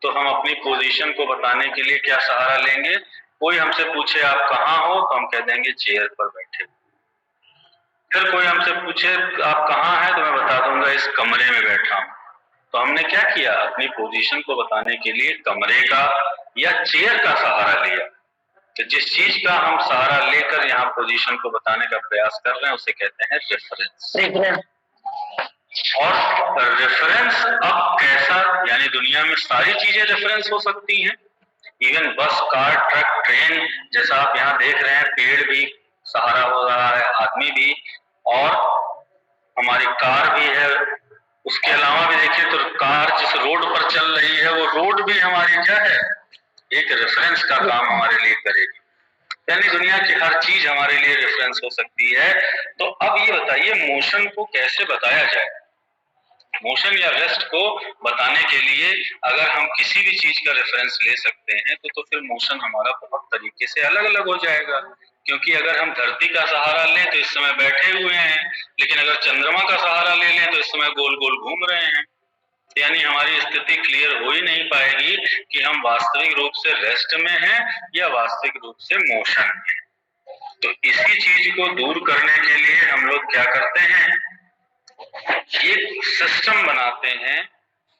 [SPEAKER 1] तो हम अपनी पोजीशन को बताने के लिए क्या सहारा लेंगे? कोई हमसे पूछे आप कहाँ हो तो हम कह देंगे चेयर पर बैठे। फिर कोई हमसे पूछे आप कहाँ हैं तो मैं बता दूंगा इस कमरे में बैठा हूँ। तो हमने क्या किया? अपनी पोजीशन को बताने के लिए कमरे का या चेयर का सहारा लिया। तो जिस चीज का हम सहारा लेकर यहाँ पोजीशन को बताने का प्रयास कर रहे हैं उसे कहते हैं रेफरेंस। और रेफरेंस अब कैसा, यानी दुनिया में सारी चीजें रेफरेंस हो सकती हैं, इवन बस, कार, ट्रक, ट्रेन, जैसा आप यहाँ देख रहे हैं, पेड़ भी सहारा हो रहा है, आदमी भी, और हमारी कार भी है। उसके अलावा भी देखिए तो कार जिस रोड पर चल रही है वो रोड भी हमारी क्या है? एक रेफरेंस का काम हमारे लिए करेगी। यानी दुनिया की हर चीज हमारे लिए रेफरेंस हो सकती है। तो अब ये बताइए मोशन को कैसे बताया जाए? मोशन या रेस्ट को बताने के लिए अगर हम किसी भी चीज का रेफरेंस ले सकते हैं तो फिर मोशन हमारा बहुत तरीके से अलग अलग हो जाएगा। क्योंकि अगर हम धरती का सहारा लें तो इस समय बैठे हुए हैं, लेकिन अगर चंद्रमा का सहारा ले लें तो इस समय गोल गोल घूम रहे हैं। यानी हमारी स्थिति क्लियर हो ही नहीं पाएगी कि हम वास्तविक रूप से रेस्ट में हैं या वास्तविक रूप से मोशन में। तो इसी चीज को दूर करने के लिए हम लोग क्या करते हैं, एक सिस्टम बनाते हैं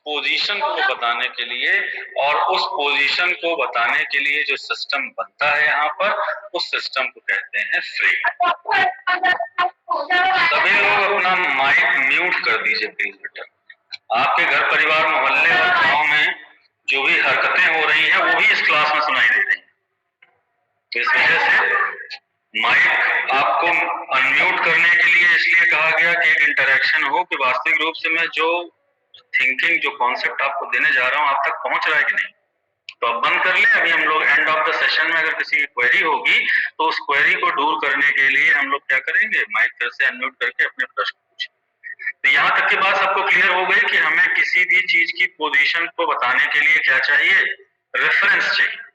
[SPEAKER 1] पोजीशन को बताने के लिए, और उस पोजीशन को बताने के लिए जो सिस्टम बनता है यहाँ पर, उस सिस्टम को कहते हैं फ्रेम। सभी लोग अपना माइक म्यूट कर दीजिए प्लीज बेटा। आपके घर परिवार मोहल्ले और गांव में जो भी हरकतें हो रही हैं वो भी इस क्लास में सुनाई दे रही हैं। तो इस वजह से माइक आपको अनम्यूट करने के लिए इसलिए कहा गया कि एक इंटरेक्शन हो, कि वास्तविक रूप से मैं जो थिंकिंग, जो कॉन्सेप्ट आपको देने जा रहा हूँ आप तक पहुंच रहा है कि नहीं। तो अब बंद कर ले। अभी हम लोग एंड ऑफ द सेशन में अगर किसी की क्वेरी होगी तो उस क्वेरी को दूर करने के लिए हम लोग क्या करेंगे, माइक फिर से अनम्यूट करके अपने प्रश्न पूछेंगे। तो यहाँ तक की बात सबको क्लियर हो गई कि हमें किसी भी चीज की पोजीशन को बताने के लिए क्या चाहिए, रेफरेंस चाहिए।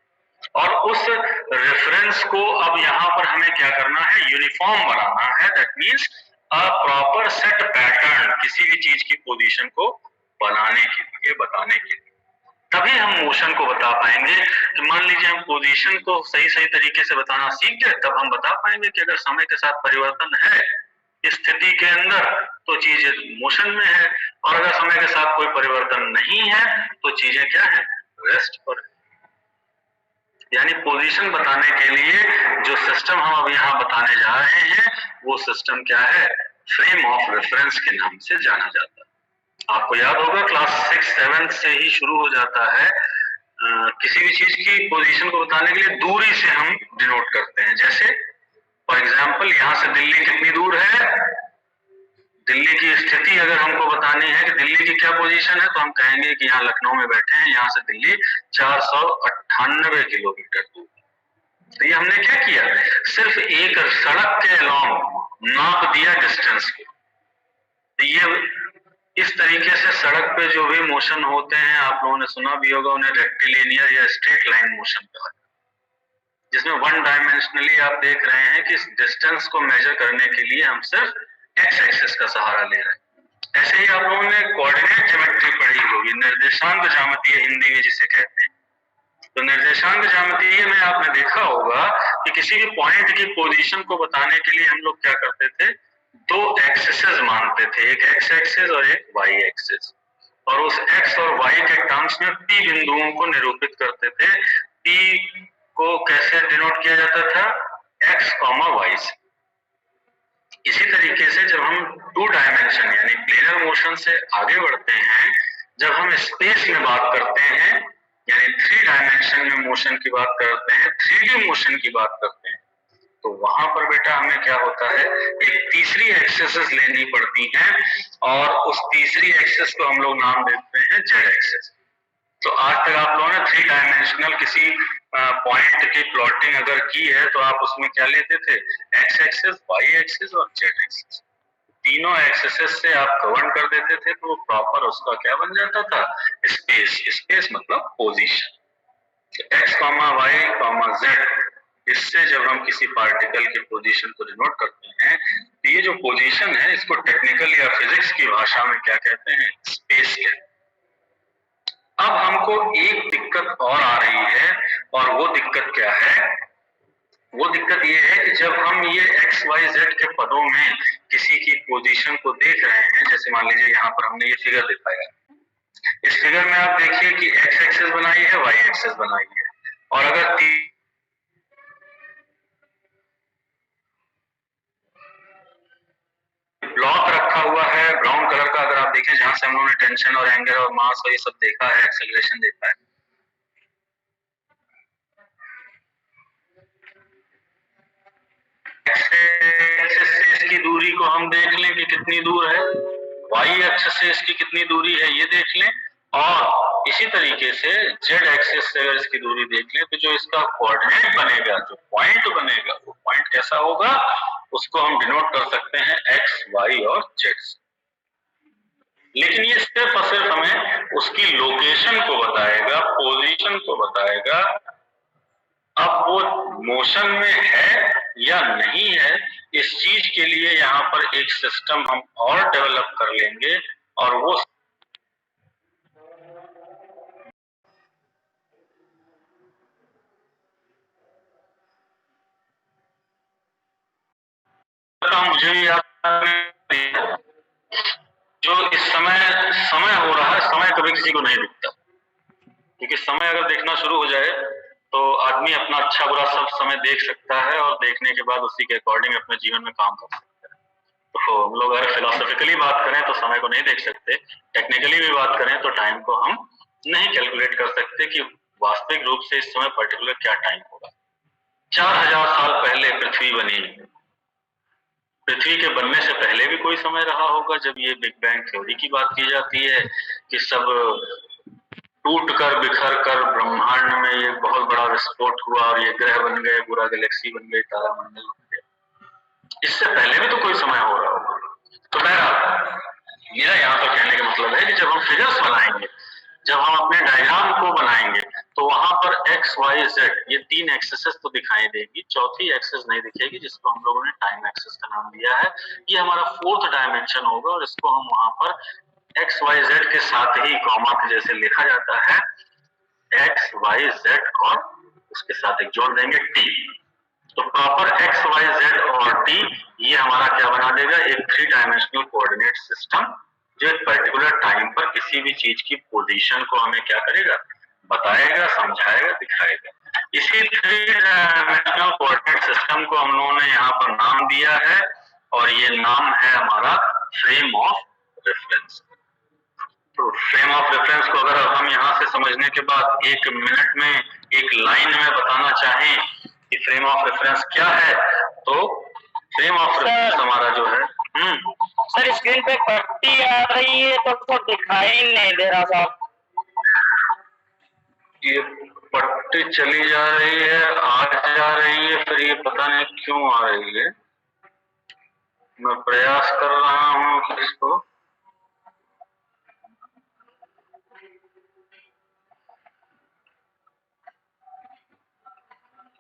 [SPEAKER 1] और उस रेफरेंस को अब यहाँ पर हमें क्या करना है, यूनिफॉर्म बनाना है। That means a proper set pattern किसी भी चीज की पोजीशन को बनाने के लिए, बताने के लिए, तभी हम मोशन को बता पाएंगे। कि मान लीजिए हम पोजीशन को सही सही तरीके से बताना सीख गए, तब हम बता पाएंगे कि अगर समय के साथ परिवर्तन है स्थिति के अंदर तो चीजें मोशन में है, और अगर समय के साथ कोई परिवर्तन नहीं है तो चीजें क्या है, रेस्ट पर है। यानी पोजीशन बताने के लिए जो सिस्टम हम अब यहाँ बताने जा रहे हैं वो सिस्टम क्या है, फ्रेम ऑफ रेफरेंस के नाम से जाना जाता है। आपको याद होगा क्लास 6-7 से ही शुरू हो जाता है। किसी भी चीज की पोजीशन को बताने के लिए दूरी से हम डिनोट करते हैं। जैसे फॉर एग्जाम्पल यहाँ से दिल्ली कितनी दूर है, दिल्ली की स्थिति अगर हमको बतानी है कि दिल्ली की क्या पोजीशन है, तो हम कहेंगे कि यहाँ लखनऊ में बैठे हैं, यहाँ से दिल्ली 498 किलोमीटर दूर। तो ये हमने क्या किया, सिर्फ एक सड़क के अलोंग नाप दिया डिस्टेंस को। तो ये इस तरीके से सड़क पे जो भी मोशन होते हैं आप लोगों ने सुना भी होगा, उन्हें रेक्टिलिनियर या स्ट्रेट लाइन मोशन कहा जाता है, जिसमें वन डायमेंशनली आप देख रहे हैं कि इस डिस्टेंस को मेजर करने के लिए हम सिर्फ एक्स एक्सिस का सहारा ले रहे हैं। ऐसे ही आप लोगों ने कोऑर्डिनेट ज्योमेट्री पढ़ी होगी, निर्देशांक ज्यामिति हिंदी में जिसे कहते हैं। तो निर्देशांक ज्यामिति में आपने देखा होगा कि किसी भी पॉइंट की पोजीशन को बताने के लिए हम लोग क्या करते थे, दो एक्सिसेस मानते थे, एक एक्स एक्सिस और एक वाई एक्सिस, और उस एक्स और वाई के टर्म्स में पी बिंदुओं को निरूपित करते थे। पी को कैसे डिनोट किया जाता था, एक्स कॉमा वाई से। इसी तरीके से जब हम 2 डायमेंशन यानी प्लेनर मोशन से आगे बढ़ते हैं, जब हम स्पेस में बात करते हैं यानी 3 डायमेंशन में मोशन की बात करते हैं, 3D मोशन की बात करते हैं, तो वहां पर बेटा हमें क्या होता है, एक तीसरी एक्सिस लेनी पड़ती है, और उस तीसरी एक्सिस को हम लोग नाम देते हैं जेड एक्सिस। तो आज तक आप लोगों ने 3 डायमेंशनल किसी पॉइंट की प्लॉटिंग अगर की है तो आप उसमें क्या लेते थे, एक्स एक्सिस, वाई एक्सिस और जेड एक्सिस। तीनों एक्सिस से आप गवर्न कर देते थे, तो वो प्रॉपर उसका क्या बन जाता था, स्पेस। स्पेस मतलब position. X comma Y comma Z, इससे जब हम किसी पार्टिकल की पोजीशन को डिनोट करते हैं तो ये जो पोजीशन है इसको टेक्निकल या फिजिक्स की भाषा में क्या कहते हैं, स्पेस कहते हैं। अब हमको एक दिक्कत और आ रही है, और वो दिक्कत क्या है, वो दिक्कत ये है कि जब हम ये एक्स वाई जेड के पदों में किसी की पोजीशन को देख रहे हैं, जैसे मान लीजिए यहाँ पर हमने ये फिगर दिखाया, इस फिगर में आप देखिए कि एक्स एक्सिस बनाई है, वाई एक्सिस बनाई है, और अगर ब्लॉक रखा हुआ है ब्राउन कलर का, अगर आप देखें जहां से हम लोगों ने टेंशन और एंगल और मास और ये सब देखा है, एक्सेलरेशन देखा है, एक्सिस से इसकी दूरी को हम देख लें कि कितनी दूर है, वाई एक्सिस से इसकी कितनी दूरी है ये देख लें, और इसी तरीके से जेड एक्सिस से अगर इसकी दूरी देख लें तो जो इसका कोऑर्डिनेट बनेगा, जो पॉइंट बनेगा, वो पॉइंट कैसा होगा, उसको हम डिनोट कर सकते हैं एक्स वाई और जेड से। लेकिन ये सिर्फ और सिर्फ हमें उसकी लोकेशन को बताएगा, पोजीशन को बताएगा। अब वो मोशन में है या नहीं है, इस चीज के लिए यहाँ पर एक सिस्टम हम और डेवलप कर लेंगे, और वो मुझे भी याद नहीं, जो इस समय समय हो रहा है, समय कभी किसी को नहीं दिखता, क्योंकि समय अगर देखना शुरू हो जाए तो आदमी अपना अच्छा बुरा सब समय देख सकता है, और देखने के बाद उसी के अकॉर्डिंग अपने जीवन में काम कर सकता है। तो हम लोग अगर फिलोसफिकली बात करें तो समय को नहीं देख सकते, टेक्निकली भी बात करें तो टाइम को हम नहीं कैलकुलेट कर सकते कि वास्तविक रूप से इस समय पर्टिकुलर क्या टाइम होगा। 4000 साल पहले पृथ्वी बनी, पृथ्वी के बनने से पहले भी कोई समय रहा होगा जब ये बिग बैंग थ्योरी की बात की जाती है कि सब टूट कर बिखर कर ब्रह्मांड में ये बहुत बड़ा विस्फोट हुआ और ये ग्रह बन गए, पूरा गैलेक्सी बन गई, तारामंडल बन गया। इससे पहले भी तो कोई समय हो रहा होगा। तो मेरा यहाँ पर कहने का मतलब है कि जब हम फिगर्स बनाएंगे, जब हम अपने डायग्राम को बनाएंगे, तो वहां पर एक्स वाई जेड ये 3 एक्सेसेस तो दिखाई देगी, चौथी एक्सेस नहीं दिखेगी, जिसको हम लोगों ने टाइम एक्सेस का नाम दिया है। ये हमारा 4th डायमेंशन होगा, और इसको हम वहां पर एक्स वाई जेड के साथ ही कॉमा के जैसे लिखा जाता है, एक्स वाई जेड, और उसके साथ एक जोड़ देंगे टी। तो प्रॉपर एक्स वाई जेड और टी ये हमारा क्या बना देगा, एक 3 डायमेंशनल कोऑर्डिनेट सिस्टम, जो एक पर्टिकुलर टाइम पर किसी भी चीज की पोजीशन को हमें क्या करेगा, बताएगा, समझाएगा, दिखाएगा। इसी 3 डायमेंशनल कोऑर्डिनेट सिस्टम को हम लोगों ने यहाँ पर नाम दिया है, और ये नाम है हमारा फ्रेम ऑफ रेफरेंस। तो फ्रेम ऑफ रेफरेंस को अगर हम यहाँ से समझने के बाद 1 मिनट में, एक लाइन में बताना चाहें कि फ्रेम ऑफ रेफरेंस क्या है, तो फ्रेम ऑफ रेफरेंस हमारा जो है
[SPEAKER 3] सर स्क्रीन पे पट्टी आ रही है तो दिखाई नहीं दे रहा साहब।
[SPEAKER 1] ये पट्टी चली जा रही है, आ जा रही है, फिर ये पता नहीं क्यों आ रही है। मैं प्रयास कर रहा हूँ कि इसको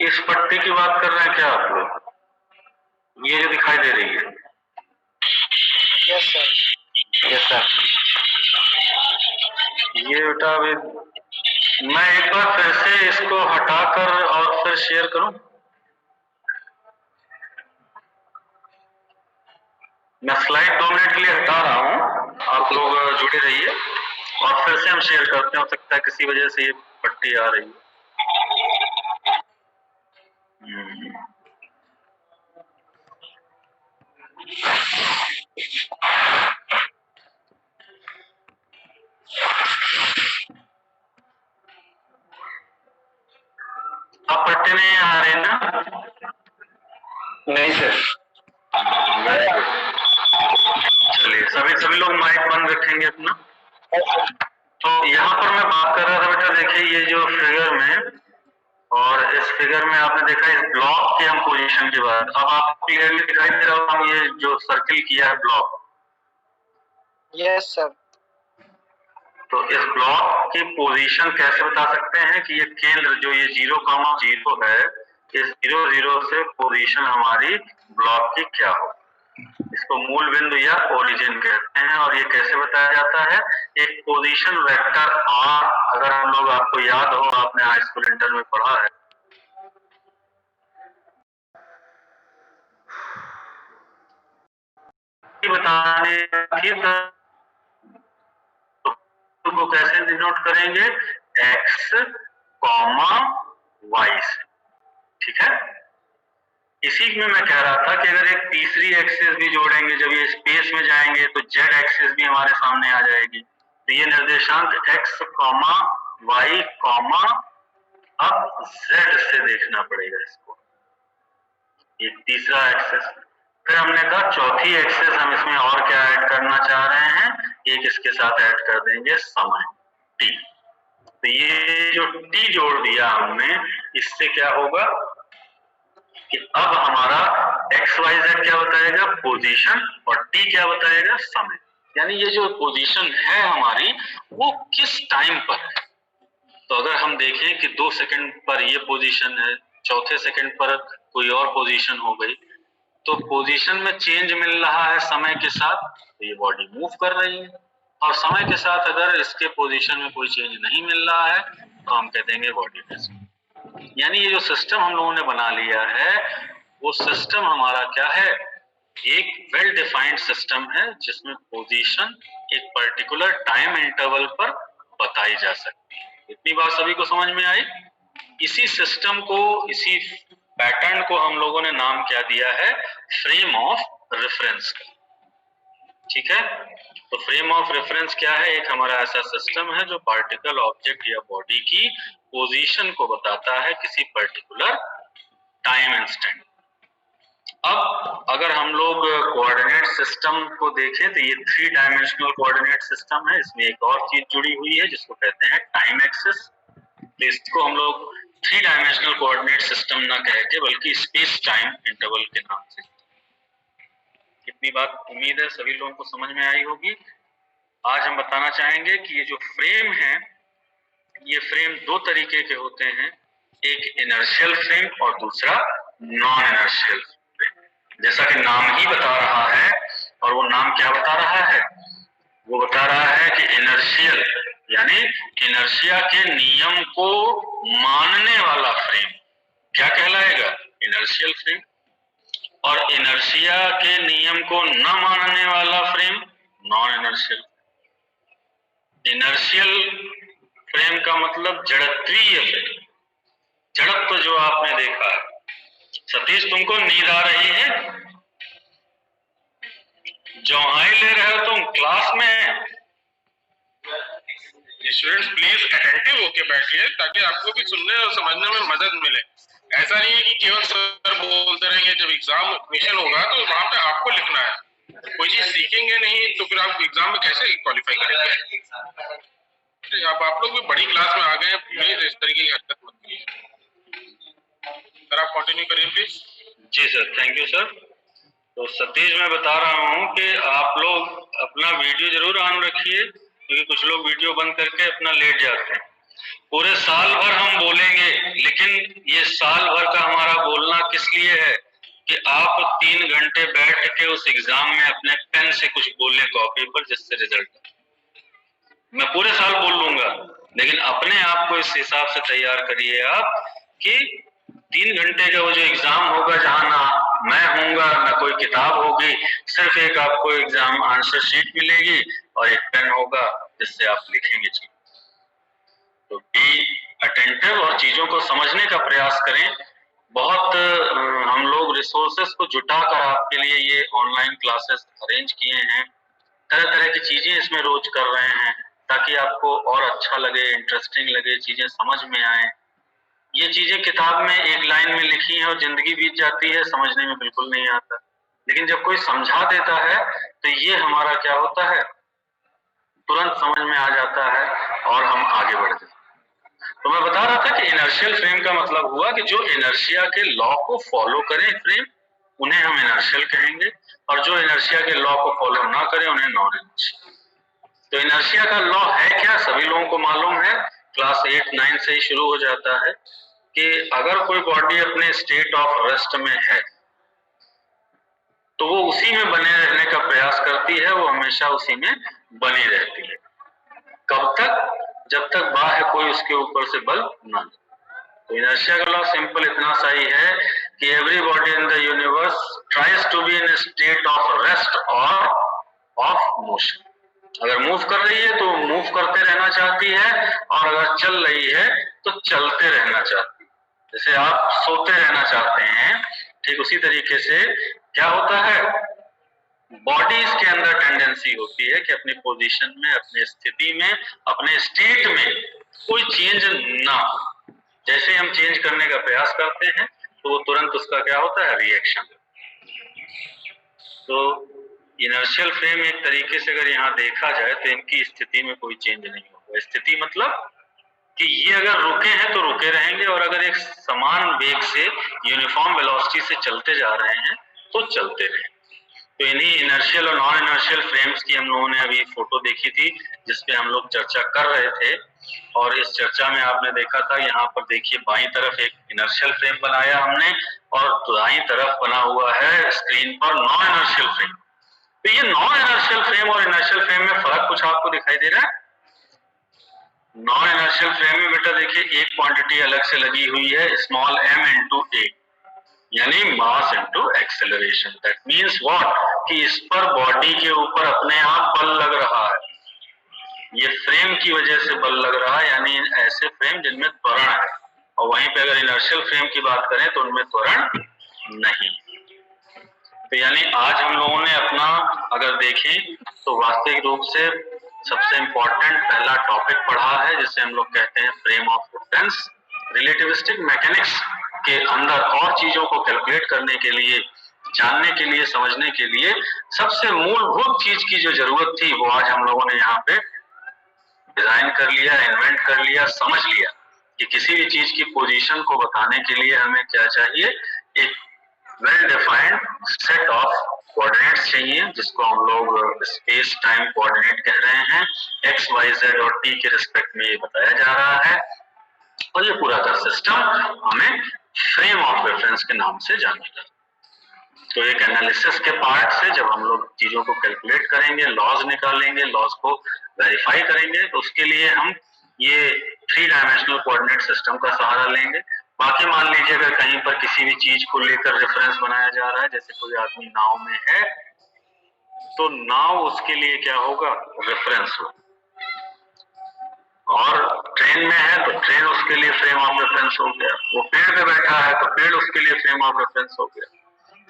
[SPEAKER 1] इस पट्टी की बात कर रहे हैं क्या आप लोग, ये जो दिखाई दे रही है?
[SPEAKER 3] Yes sir.
[SPEAKER 1] Yes sir. ये बेटा अभी मैं एक बार फिर से इसको हटाकर और फिर शेयर करूं। मैं स्लाइड 2 मिनट के लिए हटा रहा हूं, आप लोग जुड़े रहिए, और फिर से हम शेयर करते हैं। हो सकता है किसी वजह से ये पट्टी आ रही है। आप पट्टी नहीं आ रही ना?
[SPEAKER 3] नहीं सर।
[SPEAKER 1] चलिए सभी लोग माइक बंद रखेंगे अपना। तो यहाँ पर मैं बात कर रहा था बेटा, देखिए ये जो फिगर में, और इस फिगर में आपने देखा इस ब्लॉक की हम पोजीशन की बात, अब आपको क्लियरली दिखाई दे रहा होगा ये जो सर्किल किया है ब्लॉक।
[SPEAKER 3] Yes sir.
[SPEAKER 1] तो इस ब्लॉक की पोजीशन कैसे बता सकते हैं कि ये केंद्र जो ये 0,0 है, इस 0 0 से पोजीशन हमारी ब्लॉक की क्या हो, इसको मूल बिंदु या ओरिजिन कहते हैं। और ये कैसे बताया जाता है, एक पोजीशन वेक्टर आर, अगर हम लोग, आपको याद हो, आपने हाई स्कूल इंटर में पढ़ा है, बताने की को कैसे डिनोट करेंगे, एक्स कॉमा वाई से, ठीक है। इसी में मैं कह रहा था कि अगर एक तीसरी एक्सिस भी जोड़ेंगे, जब ये स्पेस में जाएंगे तो जेड एक्सिस भी हमारे सामने आ जाएगी। तो ये निर्देशांक एक्स कॉमा वाई कॉमा, अब जेड से देखना पड़ेगा इसको, ये तीसरा एक्सिस। फिर हमने कहा चौथी एक्सिस हम इसमें और क्या ऐड करना चाह रहे हैं, एक इसके साथ ऐड कर देंगे समय टी। तो ये जो टी जोड़ दिया हमने, इससे क्या होगा कि अब हमारा एक्स वाई जेड क्या बताएगा, पोजीशन, और टी क्या बताएगा, समय। यानी ये जो पोजीशन है हमारी वो किस टाइम पर है। तो अगर हम देखें कि 2 सेकंड पर ये पोजीशन है, चौथे सेकंड पर कोई और पोजीशन हो गई, तो पोजीशन में चेंज मिल रहा है समय के साथ, तो ये बॉडी मूव कर रही है। और समय के साथ अगर इसके पोजीशन में कोई चेंज नहीं मिल रहा है तो हम कह देंगे बॉडी डेड। यानी ये जो सिस्टम हम लोगों ने बना लिया है वो सिस्टम हमारा क्या है, एक वेल डिफाइंड सिस्टम है जिसमें पोजीशन एक पर्टिकुलर टाइम इंटरवल पर बताई जा सकती है। इतनी बात सभी को समझ में आई। इसी सिस्टम को, इसी पैटर्न को हम लोगों ने नाम क्या दिया है, फ्रेम ऑफ रेफरेंस का। ठीक है, तो फ्रेम ऑफ रेफरेंस क्या है, एक हमारा ऐसा सिस्टम है जो पार्टिकल, ऑब्जेक्ट या बॉडी की पोजीशन को बताता है किसी पर्टिकुलर टाइम इंस्टेंट। अब अगर हम लोग कोऑर्डिनेट सिस्टम को देखें तो ये 3 डायमेंशनल कोऑर्डिनेट सिस्टम है। इसमें एक और चीज जुड़ी हुई है जिसको कहते हैं टाइम एक्सिस। तो इसको हम लोग 3 डायमेंशनल कोऑर्डिनेट सिस्टम ना कह के बल्कि स्पेस टाइम इंटरवल के नाम से। कितनी बात उम्मीद है सभी लोगों को समझ में आई होगी। आज हम बताना चाहेंगे कि ये जो फ्रेम है, ये फ्रेम 2 तरीके के होते हैं, एक इनर्शियल फ्रेम और दूसरा नॉन इनर्शियल फ्रेम। जैसा कि नाम ही बता रहा है, और वो नाम क्या बता रहा है, वो बता रहा है कि इनर्शियल यानी इनर्शिया के नियम को मानने वाला फ्रेम क्या कहलाएगा, इनर्शियल फ्रेम। और इनर्शिया के नियम को न मानने वाला frame non inertial. Inertial frame का मतलब जड़त्वीय फ्रेम, जड़त्व जो आपने देखा है। सतीश तुमको नींद आ रही है, जौहाई ले रहे हो तुम क्लास में।
[SPEAKER 2] स्टूडेंट्स प्लीज अटेंटिव होके बैठिए ताकि आपको भी सुनने और समझने में मदद मिले। ऐसा नहीं है कि केवल सर बोलते रहेंगे, जब एग्जाम मिशन होगा तो वहां पे आपको लिखना है। कोई चीज सीखेंगे नहीं तो फिर आप एग्जाम में कैसे क्वालिफाई करेंगे। अब आप लोग भी बड़ी क्लास में आ गए, प्लीज इस तरीके की हरकत मत कीजिए। सर आप कंटिन्यू करिए प्लीज।
[SPEAKER 1] जी सर, थैंक यू सर। तो सतीश मैं बता रहा हूँ कि आप लोग अपना वीडियो जरूर ऑन रखिए, क्योंकि कुछ लोग वीडियो बंद करके अपना लेट जाते हैं। पूरे साल भर हम बोलेंगे, लेकिन ये साल भर का हमारा बोलना किस लिए है कि आप 3 घंटे बैठ के उस एग्जाम में अपने पेन से कुछ बोले कॉपी पर, जिससे रिजल्ट। मैं पूरे साल बोल लूंगा, लेकिन अपने आप को इस हिसाब से तैयार करिए आप कि 3 घंटे का वो जो एग्जाम होगा, जहां ना मैं हूंगा ना कोई किताब होगी, सिर्फ एक आपको एग्जाम आंसर शीट मिलेगी और एक पेन होगा जिससे आप लिखेंगे। तो बी अटेंटिव और चीजों को समझने का प्रयास करें। बहुत हम लोग रिसोर्सेस को जुटाकर आपके लिए ये ऑनलाइन क्लासेस अरेंज किए हैं। तरह तरह की चीजें इसमें रोज कर रहे हैं ताकि आपको और अच्छा लगे, इंटरेस्टिंग लगे, चीजें समझ में आए। ये चीजें किताब में एक लाइन में लिखी है और जिंदगी बीत जाती है, समझने में बिल्कुल नहीं आता। लेकिन जब कोई समझा देता है तो ये हमारा क्या होता है, तुरंत समझ में आ जाता है और हम आगे बढ़ जाते हैं। तो मैं बता रहा था कि इनर्शियल फ्रेम का मतलब हुआ कि जो इनर्शिया के लॉ को फॉलो करें फ्रेम, उन्हें हम इनर्शियल कहेंगे, और जो इनर्शिया के लॉ को फॉलो ना करें उन्हें नॉन इनर्शियल। तो इनर्शिया का लॉ है क्या, सभी लोगों को मालूम है, क्लास 8-9 से ही शुरू हो जाता है कि अगर कोई बॉडी अपने स्टेट ऑफ रेस्ट में है तो वो उसी में बने रहने का प्रयास करती है, वो हमेशा उसी में बनी रहती है। कब तक, जब तक बाहर कोई उसके ऊपर से बल ना ले। तो इनर्शिया का लॉ सिंपल इतना सा ही है कि everybody in the universe tries to be in state of rest और ऑफ मोशन। अगर मूव कर रही है तो मूव करते रहना चाहती है, और अगर चल रही है तो चलते रहना चाहती है। जैसे आप सोते रहना चाहते हैं, ठीक उसी तरीके से क्या होता है, बॉडीज के अंदर टेंडेंसी होती है कि अपनी पोजीशन में, अपनी स्थिति में, अपने स्टेट में कोई चेंज ना हो। जैसे हम चेंज करने का प्रयास करते हैं तो वो तुरंत उसका क्या होता है, रिएक्शन। तो इनर्शियल फ्रेम एक तरीके से अगर यहाँ देखा जाए तो इनकी स्थिति में कोई चेंज नहीं होगा। स्थिति मतलब कि ये अगर रुके हैं तो रुके रहेंगे, और अगर एक समान वेग से यूनिफॉर्म वेलोसिटी से चलते जा रहे हैं तो चलते रहेंगे। तो इन्हीं इनर्शियल और नॉन इनर्शियल फ्रेम्स की हम लोगों ने अभी फोटो देखी थी, जिसपे हम लोग चर्चा कर रहे थे। और इस चर्चा में आपने देखा था, यहाँ पर देखिए बाईं तरफ एक इनर्शियल फ्रेम बनाया हमने और दाईं तरफ बना हुआ है स्क्रीन पर नॉन इनर्शियल फ्रेम। तो ये नॉन इनर्शियल फ्रेम और इनर्शियल फ्रेम में फर्क कुछ आपको दिखाई दे रहा है? नॉन इनर्शियल फ्रेम में बेटा देखिए एक क्वांटिटी अलग से लगी हुई है, स्मॉल m इंटू ए, यानी mass into acceleration. That means what, कि इस पर बॉडी के ऊपर अपने आप बल लग रहा है, ये फ्रेम की वजह से बल लग रहा है, यानी ऐसे फ्रेम जिनमें त्वरण है। और वहीं पे अगर इनर्शियल फ्रेम की बात करें तो उनमें त्वरण नहीं। तो यानी आज हम लोगों ने अपना अगर देखें तो वास्तविक रूप से सबसे इम्पोर्टेंट पहला टॉपिक पढ़ा है, जिसे हम लोग कहते हैं frame of reference. Relativistic mechanics के अंदर और चीजों को कैलकुलेट करने के लिए, जानने के लिए, समझने के लिए सबसे मूलभूत चीज की जो जरूरत थी वो आज हम लोगों ने यहाँ पे डिजाइन कर लिया, इन्वेंट कर लिया, समझ लिया कि किसी भी चीज की पोजीशन को बताने के लिए हमें क्या चाहिए, एक well defined set of coordinates चाहिए, जिसको हम लोग स्पेस टाइम कोऑर्डिनेट कह रहे हैं। एक्स वाई जेड और टी के रिस्पेक्ट में ये बताया जा रहा है, और ये पूरा का सिस्टम हमें फ्रेम ऑफ रेफरेंस के नाम से जाना जाता है। तो एक एनालिसिस के पार्ट से जब हम लोग चीजों को कैलकुलेट करेंगे, लॉज निकालेंगे, लॉज को वेरीफाई करेंगे, तो उसके लिए हम ये 3 डायमेंशनल कोऑर्डिनेट सिस्टम का सहारा लेंगे। बाकी मान लीजिए अगर कहीं पर किसी भी चीज को लेकर रेफरेंस बनाया जा रहा है, जैसे कोई आदमी नाव में है, तो नाव उसके लिए क्या होगा, रेफरेंस होगा। और ट्रेन में है तो ट्रेन उसके लिए फ्रेम ऑफ रेफरेंस हो गया। वो पेड़ पे बैठा है तो पेड़ उसके लिए फ्रेम ऑफ रेफरेंस हो गया।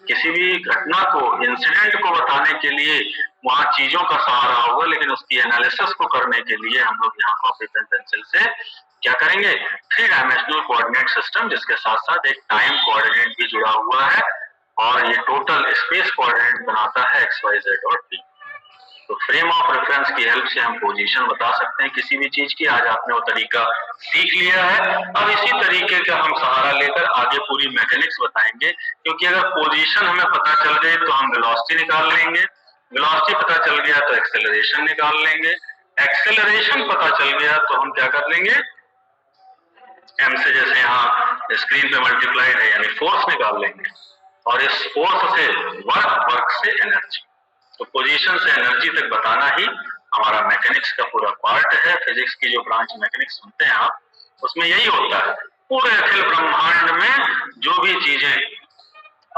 [SPEAKER 1] किसी भी घटना को, इंसिडेंट को बताने के लिए वहां चीजों का सहारा होगा, लेकिन उसकी एनालिसिस को करने के लिए हम लोग यहाँ कॉपी पेन पेंसिल से क्या करेंगे, 3 डायमेंशनल कोऑर्डिनेट सिस्टम, जिसके साथ साथ एक टाइम कोऑर्डिनेट भी जुड़ा हुआ है, और ये टोटल स्पेस कोऑर्डिनेट बनाता है एक्स वाई जेड और टी। तो फ्रेम ऑफ रेफरेंस की हेल्प से हम पोजीशन बता सकते हैं किसी भी चीज की। आज आपने वो तरीका सीख लिया है, अब इसी तरीके का हम सहारा लेकर आगे पूरी मैकेनिक्स बताएंगे, क्योंकि अगर पोजीशन हमें पता चल गई तो हम वेलोसिटी निकाल लेंगे, वेलोसिटी पता चल गया तो एक्सेलरेशन निकाल लेंगे, एक्सेलरेशन पता चल गया तो हम क्या कर लेंगे, एम से जैसे यहाँ स्क्रीन पे मल्टीप्लाइड है यानी फोर्स निकाल लेंगे, और इस फोर्स से वर्क, वर्क से एनर्जी। तो पोजीशन से एनर्जी तक बताना ही हमारा मैकेनिक्स का पूरा पार्ट है। फिजिक्स की जो ब्रांच मैकेनिक्स सुनते हैं आप, उसमें यही होता है। पूरे अखिल ब्रह्मांड में जो भी चीजें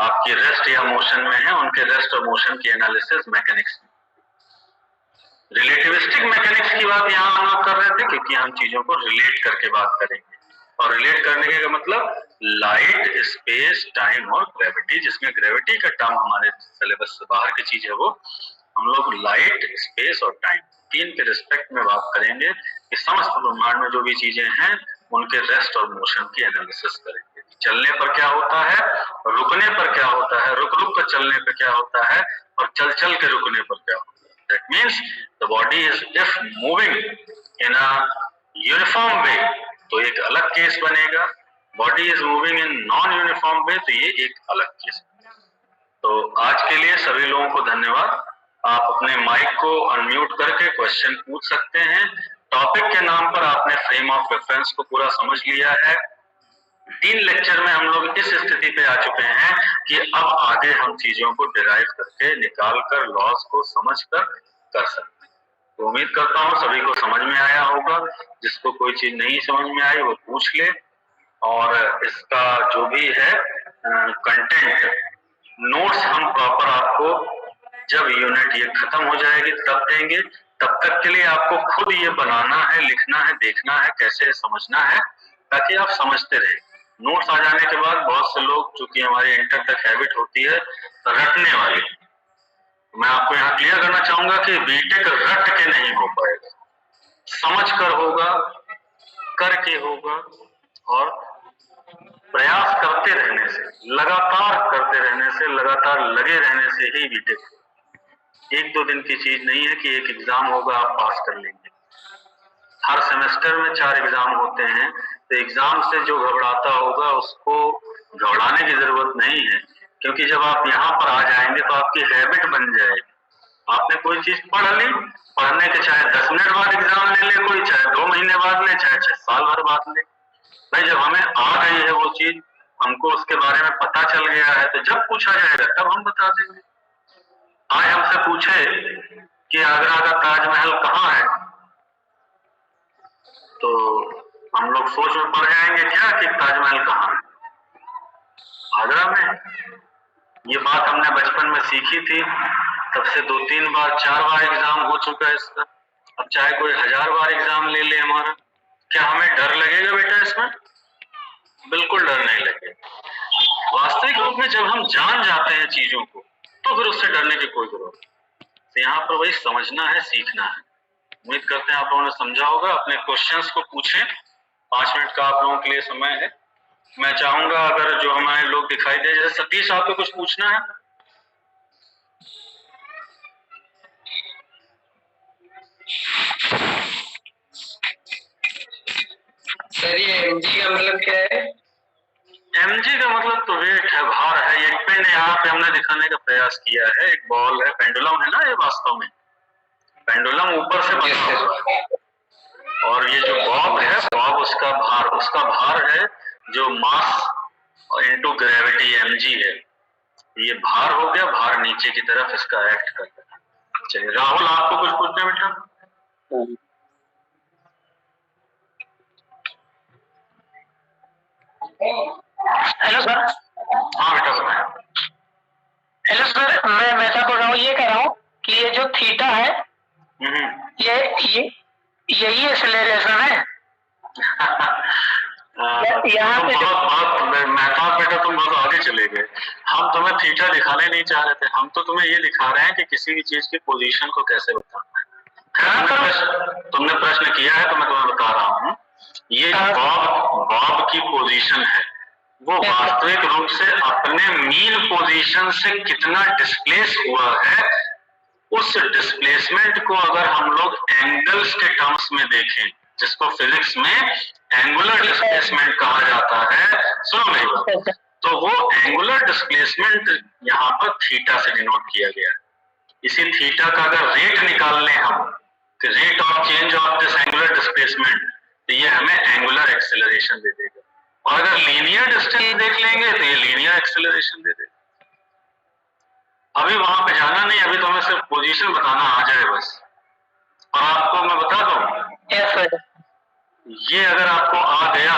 [SPEAKER 1] आपकी रेस्ट या मोशन में है, उनके रेस्ट और मोशन की एनालिसिस मैकेनिक्स में। रिलेटिविस्टिक मैकेनिक्स की बात यहाँ हम लोग कर रहे थे, क्योंकि हम चीजों को रिलेट करके बात करेंगे। और रिलेट करने का मतलब लाइट, स्पेस, टाइम और ग्रेविटी, जिसमें ग्रेविटी का टर्म हमारे सिलेबस से बाहर की चीज है, वो हम लोग लाइट, स्पेस और टाइम 3 के रिस्पेक्ट में बात करेंगे कि समस्त ब्रह्मांड में जो भी चीजें हैं उनके रेस्ट और मोशन की एनालिसिस करेंगे। चलने पर क्या होता है, रुकने पर क्या होता है, रुक रुक कर चलने पर क्या होता है, और चल चल के रुकने पर क्या होता है। That means the body is if moving in a uniform way तो एक अलग केस बनेगा, body is moving in non uniform way तो ये एक अलग केस। तो आज के लिए सभी लोगों को धन्यवाद। आप अपने माइक को अनम्यूट करके क्वेश्चन पूछ सकते हैं। टॉपिक के नाम पर आपने फ्रेम ऑफ रेफरेंस को पूरा समझ लिया है। 3 लेक्चर में हम लोग इस स्थिति पे आ चुके हैं कि अब आगे हम चीजों को डिराइव करके, निकाल कर, लॉस को समझ कर सकते हैं। तो उम्मीद करता हूँ सभी को समझ में आया होगा। जिसको कोई चीज नहीं समझ में आई वो पूछ ले, और इसका जो भी है कंटेंट नोट्स हम प्रॉपर आपको जब यूनिट ये खत्म हो जाएगी तब देंगे। तब तक के लिए आपको खुद ये बनाना है, लिखना है, देखना है कैसे समझना है, ताकि आप समझते रहे। नोट्स आ जाने के बाद बहुत से लोग, चूंकि हमारे इंटर तक हैबिट होती है रटने वाली, मैं आपको यहाँ क्लियर करना चाहूंगा कि बीटेक रट के नहीं हो पाएगा, समझ कर होगा, करके होगा, और प्रयास करते रहने से, लगातार करते रहने से, लगातार लगे रहने से ही बीटेक। 1-2 दिन की चीज नहीं है कि एक एग्जाम होगा आप पास कर लेंगे। हर सेमेस्टर में 4 एग्जाम होते हैं, तो एग्जाम से जो घबराता होगा उसको घबराने की जरूरत नहीं है, क्योंकि जब आप यहाँ पर आ जाएंगे तो आपकी हैबिट बन जाएगी। आपने कोई चीज पढ़ ली, पढ़ने के चाहे 10 मिनट बाद एग्जाम ले ले कोई, चाहे 2 महीने बाद ले, चाहे 6 साल भर बाद ले, भाई जब हमें आ गई है वो चीज, हमको उसके बारे में पता चल गया है, तो जब पूछा जाएगा तब हम बता देंगे। आज हमसे पूछे कि आगरा का ताजमहल कहाँ है, तो हम लोग सोच में पड़ जाएंगे क्या कि ताजमहल कहाँ है, आगरा में। ये बात हमने बचपन में सीखी थी, तब से 2-3 बार 4 बार एग्जाम हो चुका है इसका। अब चाहे कोई 1000 बार एग्जाम ले ले हमारा, क्या हमें डर लगेगा बेटा इसमें? बिल्कुल डर नहीं लगेगा। वास्तविक रूप में जब हम जान जाते हैं चीजों को तो फिर उससे डरने की कोई जरूरत नहीं। तो यहाँ पर वही समझना है, सीखना है। उम्मीद करते हैं आप लोगों ने समझा होगा। अपने क्वेश्चंस को पूछें, 5 मिनट का आप लोगों के लिए समय है। मैं चाहूंगा अगर जो हमारे लोग दिखाई दे, जैसे सतीश आपको कुछ पूछना है?
[SPEAKER 3] सर ये एमजी का मतलब क्या है?
[SPEAKER 1] एमजी का मतलब तो वेट है, भार है। ये पेन यहाँ पे हमने दिखाने का प्रयास किया है, एक बॉल है, पेंडुलम है ना, ये वास्तव में पेंडुलम ऊपर से बना हुआ, और ये जो बॉब है, बॉब उसका भार है, जो मास इनटू ग्रेविटी एमजी है। ये भार हो गया, भार नीचे की तरफ इसका एक्ट करता है। चलिए राहुल, आपको कुछ पूछना है बेटा?
[SPEAKER 3] Hello sir.
[SPEAKER 1] हाँ बेटा बताएं।
[SPEAKER 3] हेलो सर, मैं वैसा बोल रहा हूँ, ये कह रहा हूँ कि ये जो थीटा है यही एक्सेलरेशन है। यहाँ पे
[SPEAKER 1] बहुत बेटा तुम बहुत आगे चले गए। हम तुम्हें थीटा दिखाने नहीं चाह रहे थे, हम तो तुम्हें ये दिखा रहे हैं कि किसी भी चीज की पोजीशन को कैसे बताना है। तुमने प्रश्न किया है तो मैं तुम्हें बता रहा हूँ। ये बॉब की पोजीशन है, वो वास्तविक रूप से अपने मीन पोजीशन से कितना डिस्प्लेस हुआ है, उस डिस्प्लेसमेंट को अगर हम लोग एंगल्स के टर्म्स में देखें, जिसको फिजिक्स में एंगुलर डिस्प्लेसमेंट कहा जाता है, सुनो मेरी बात, तो वो एंगुलर डिस्प्लेसमेंट यहाँ पर थीटा से डिनोट किया गया है। इसी थीटा का अगर रेट निकाल लें हम, कि rate of change of this angular displacement, तो ये हमें एंगुलर एक्सेलरेशन दे देगा। और अगर लीनियर डिस्टेंस देख लेंगे तो ये लीनियर एक्सेलरेशन दे देगा। अभी वहां पे जाना नहीं, अभी तो हमें सिर्फ पोजीशन बताना आ जाए बस। और आपको मैं बता दूं, ये अगर आपको आ गया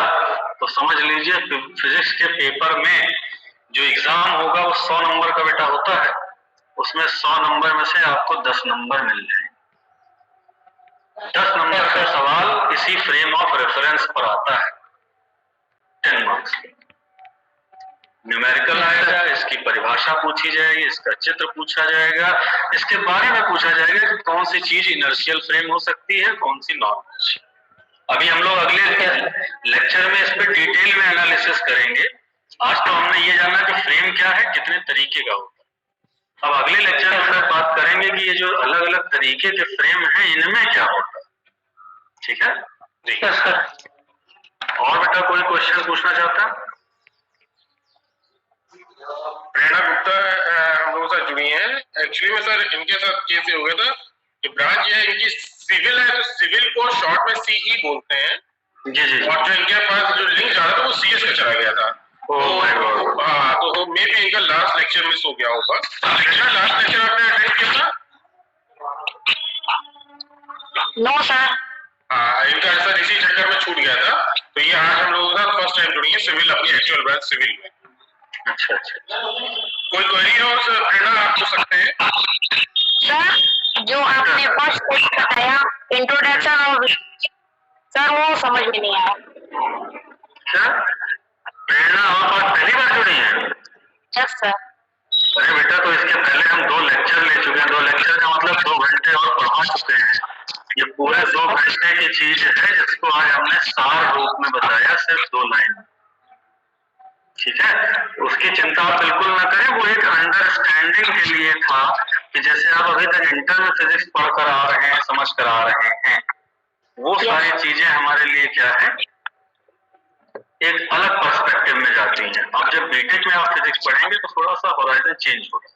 [SPEAKER 1] तो समझ लीजिए फिजिक्स के पेपर में जो एग्जाम होगा वो 100 नंबर का बेटा होता है, उसमें 100 नंबर में से आपको 10 नंबर मिल जाए। 10 नंबर का सवाल इसी फ्रेम ऑफ रेफरेंस पर आता है, 10 मार्क्स। न्यूमेरिकल आएगा, इसकी परिभाषा पूछी जाएगी, इसका चित्र पूछा जाएगा, इसके बारे में पूछा जाएगा कि कौन सी चीज इनर्शियल फ्रेम हो सकती है, कौन सी नॉन इनर्शियल। अभी हम लोग अगले लेक्चर में इस पे डिटेल में एनालिसिस करेंगे। आज तो हमने ये जाना कि फ्रेम क्या है, कितने तरीके का होता है। अब अगले लेक्चर में हम बात करेंगे कि ये जो अलग अलग तरीके के फ्रेम हैं, इनमें क्या होता है। ठीक है जी। और बेटा कोई क्वेश्चन पूछना चाहता है?
[SPEAKER 2] प्रेरणा गुप्ता हम लोगों से जुड़ी हैं। एक्चुअली में सर इनके साथ केस हो गया था कि ब्रांच ये है, इनकी सिविल है, तो सिविल को शॉर्ट में सीई बोलते हैं
[SPEAKER 1] जी जी।
[SPEAKER 2] और जो इनके पास जो लिंक आ रहा था वो सीएस का चला गया था। तो मे बी इनका लास्ट लेक्चर मिस हो गया होगा। लास्ट लेक्चर आपने अटेंड किया था?
[SPEAKER 3] No sir.
[SPEAKER 2] हाँ, इनका ऐसा इसी चक्कर में छूट गया था। तो ये आज हम लोगों का फर्स्ट टाइम जुड़ी है सिविल, अपनी एक्चुअल ब्रांच सिविल में।
[SPEAKER 1] अच्छा अच्छा।
[SPEAKER 2] कोई क्वेरी है और प्रेरणा आप पूछ सकते हैं।
[SPEAKER 4] सर जो आपने फर्स्ट टेस्ट बताया इंट्रोडक्शन और सर वो समझ में नहीं आया।
[SPEAKER 1] क्या प्रेरणा आप आज पहली बार जुड़ी है?
[SPEAKER 4] Yes sir.
[SPEAKER 1] अरे बेटा तो इसके पहले हम 2 लेक्चर ले चुके हैं। 2 लेक्चर का मतलब 2 घंटे और पढ़ा चुके हैं। ये पूरे 2 घंटे की चीज है जिसको आज हमने सार रूप में बताया, सिर्फ 2 लाइन। ठीक है, उसकी चिंता आप बिल्कुल ना करें। वो एक अंडरस्टैंडिंग के लिए था कि जैसे आप अभी तक इंटर में फिजिक्स पढ़ कर आ रहे हैं, समझ कर आ रहे हैं, वो सारी चीजें हमारे लिए क्या है, एक अलग पर्सपेक्टिव में जाती हैं। अब जब बीटेक में आप फिजिक्स पढ़ेंगे तो थोड़ा सा होराइजन चेंज होगा।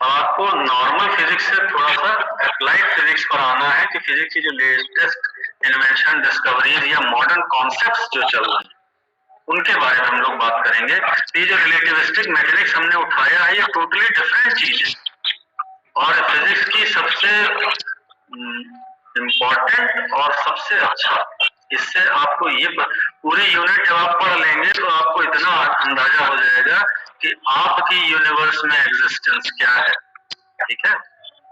[SPEAKER 1] आपको नॉर्मल फिजिक्स से थोड़ा सा अप्लाइड फिजिक्स पर आना है कि फिजिक्स की जो लेटेस्ट इन्वेंशन, डिस्कवरीज या मॉडर्न कॉन्सेप्ट्स जो चल रहे हैं उनके बारे में हम लोग बात करेंगे। ये जो रिलेटिविस्टिक मैकेनिक्स हमने उठाया है ये टोटली डिफरेंट चीज है और फिजिक्स की सबसे इम्पोर्टेंट और सबसे अच्छा, इससे आपको ये पूरी यूनिट जब आप पढ़ लेंगे तो आपको इतना अंदाजा हो जाएगा कि आपकी यूनिवर्स में एग्जिस्टेंस क्या है। ठीक है,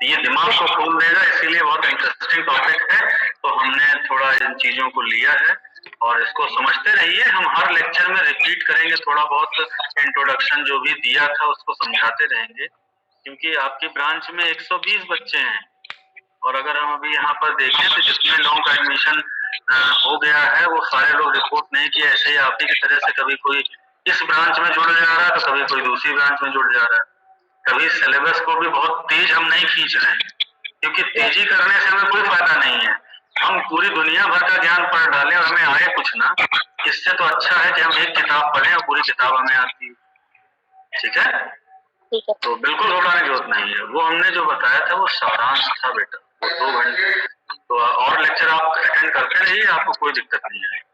[SPEAKER 1] ये दिमाग को खोल देगा, इसीलिए बहुत इंटरेस्टिंग टॉपिक है। तो हमने थोड़ा इन चीजों को लिया है और इसको समझते रहिए। हम हर लेक्चर में रिपीट करेंगे, थोड़ा बहुत इंट्रोडक्शन जो भी दिया था उसको समझाते रहेंगे, क्योंकि आपकी ब्रांच में 120 बच्चे हैं और अगर हम अभी यहाँ पर देखें तो जितने लोगों का एडमिशन हो गया है वो सारे लोग रिपोर्ट नहीं किए। ऐसे ही आप ही की तरह से कभी कोई इस ब्रांच में जुड़ जा रहा है तो कभी कोई दूसरी ब्रांच में जुड़ जा रहा है। कभी सिलेबस को भी बहुत तेज हम नहीं खींच रहे हैं, क्योंकि तेजी करने से हमें कोई फायदा नहीं है। हम पूरी दुनिया भर का ज्ञान पढ़ डालें और हमें आए कुछ ना, इससे तो अच्छा है कि हम एक किताब पढ़ें और पूरी किताब हमें आती है। ठीक है, तो बिल्कुल घबराने की जरूरत नहीं है। वो हमने जो बताया था वो सारांश था बेटा, वो 2 घंटे। तो और लेक्चर आप अटेंड करते रहिए, आपको कोई दिक्कत नहीं है।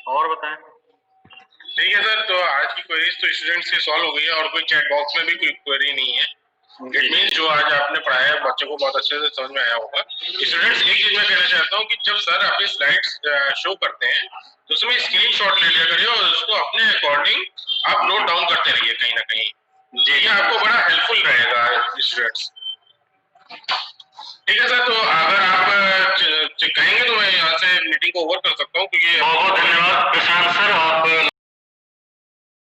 [SPEAKER 1] और बताएं।
[SPEAKER 2] ठीक है सर, तो आज की क्वेरीज तो स्टूडेंट्स की सॉल्व हो गई है और कोई चैट बॉक्स में भी कोई क्वेरी नहीं है। इट मींस जो आज आपने पढ़ाया है बच्चों को बहुत अच्छे से समझ में आया होगा। स्टूडेंट्स एक चीज मैं कहना चाहता हूँ कि जब सर अपनी स्लाइड्स शो करते हैं तो उसमें स्क्रीनशॉट ले लिया करिए और उसको अपने अकॉर्डिंग आप नोट डाउन करते रहिए कहीं ना कहीं। ये आपको बड़ा हेल्पफुल रहेगा स्टूडेंट्स। ठीक है सर, तो अगर आप कहेंगे तो मैं यहाँ से मीटिंग को ओवर कर सकता हूँ, क्योंकि
[SPEAKER 1] बहुत धन्यवाद प्रशांत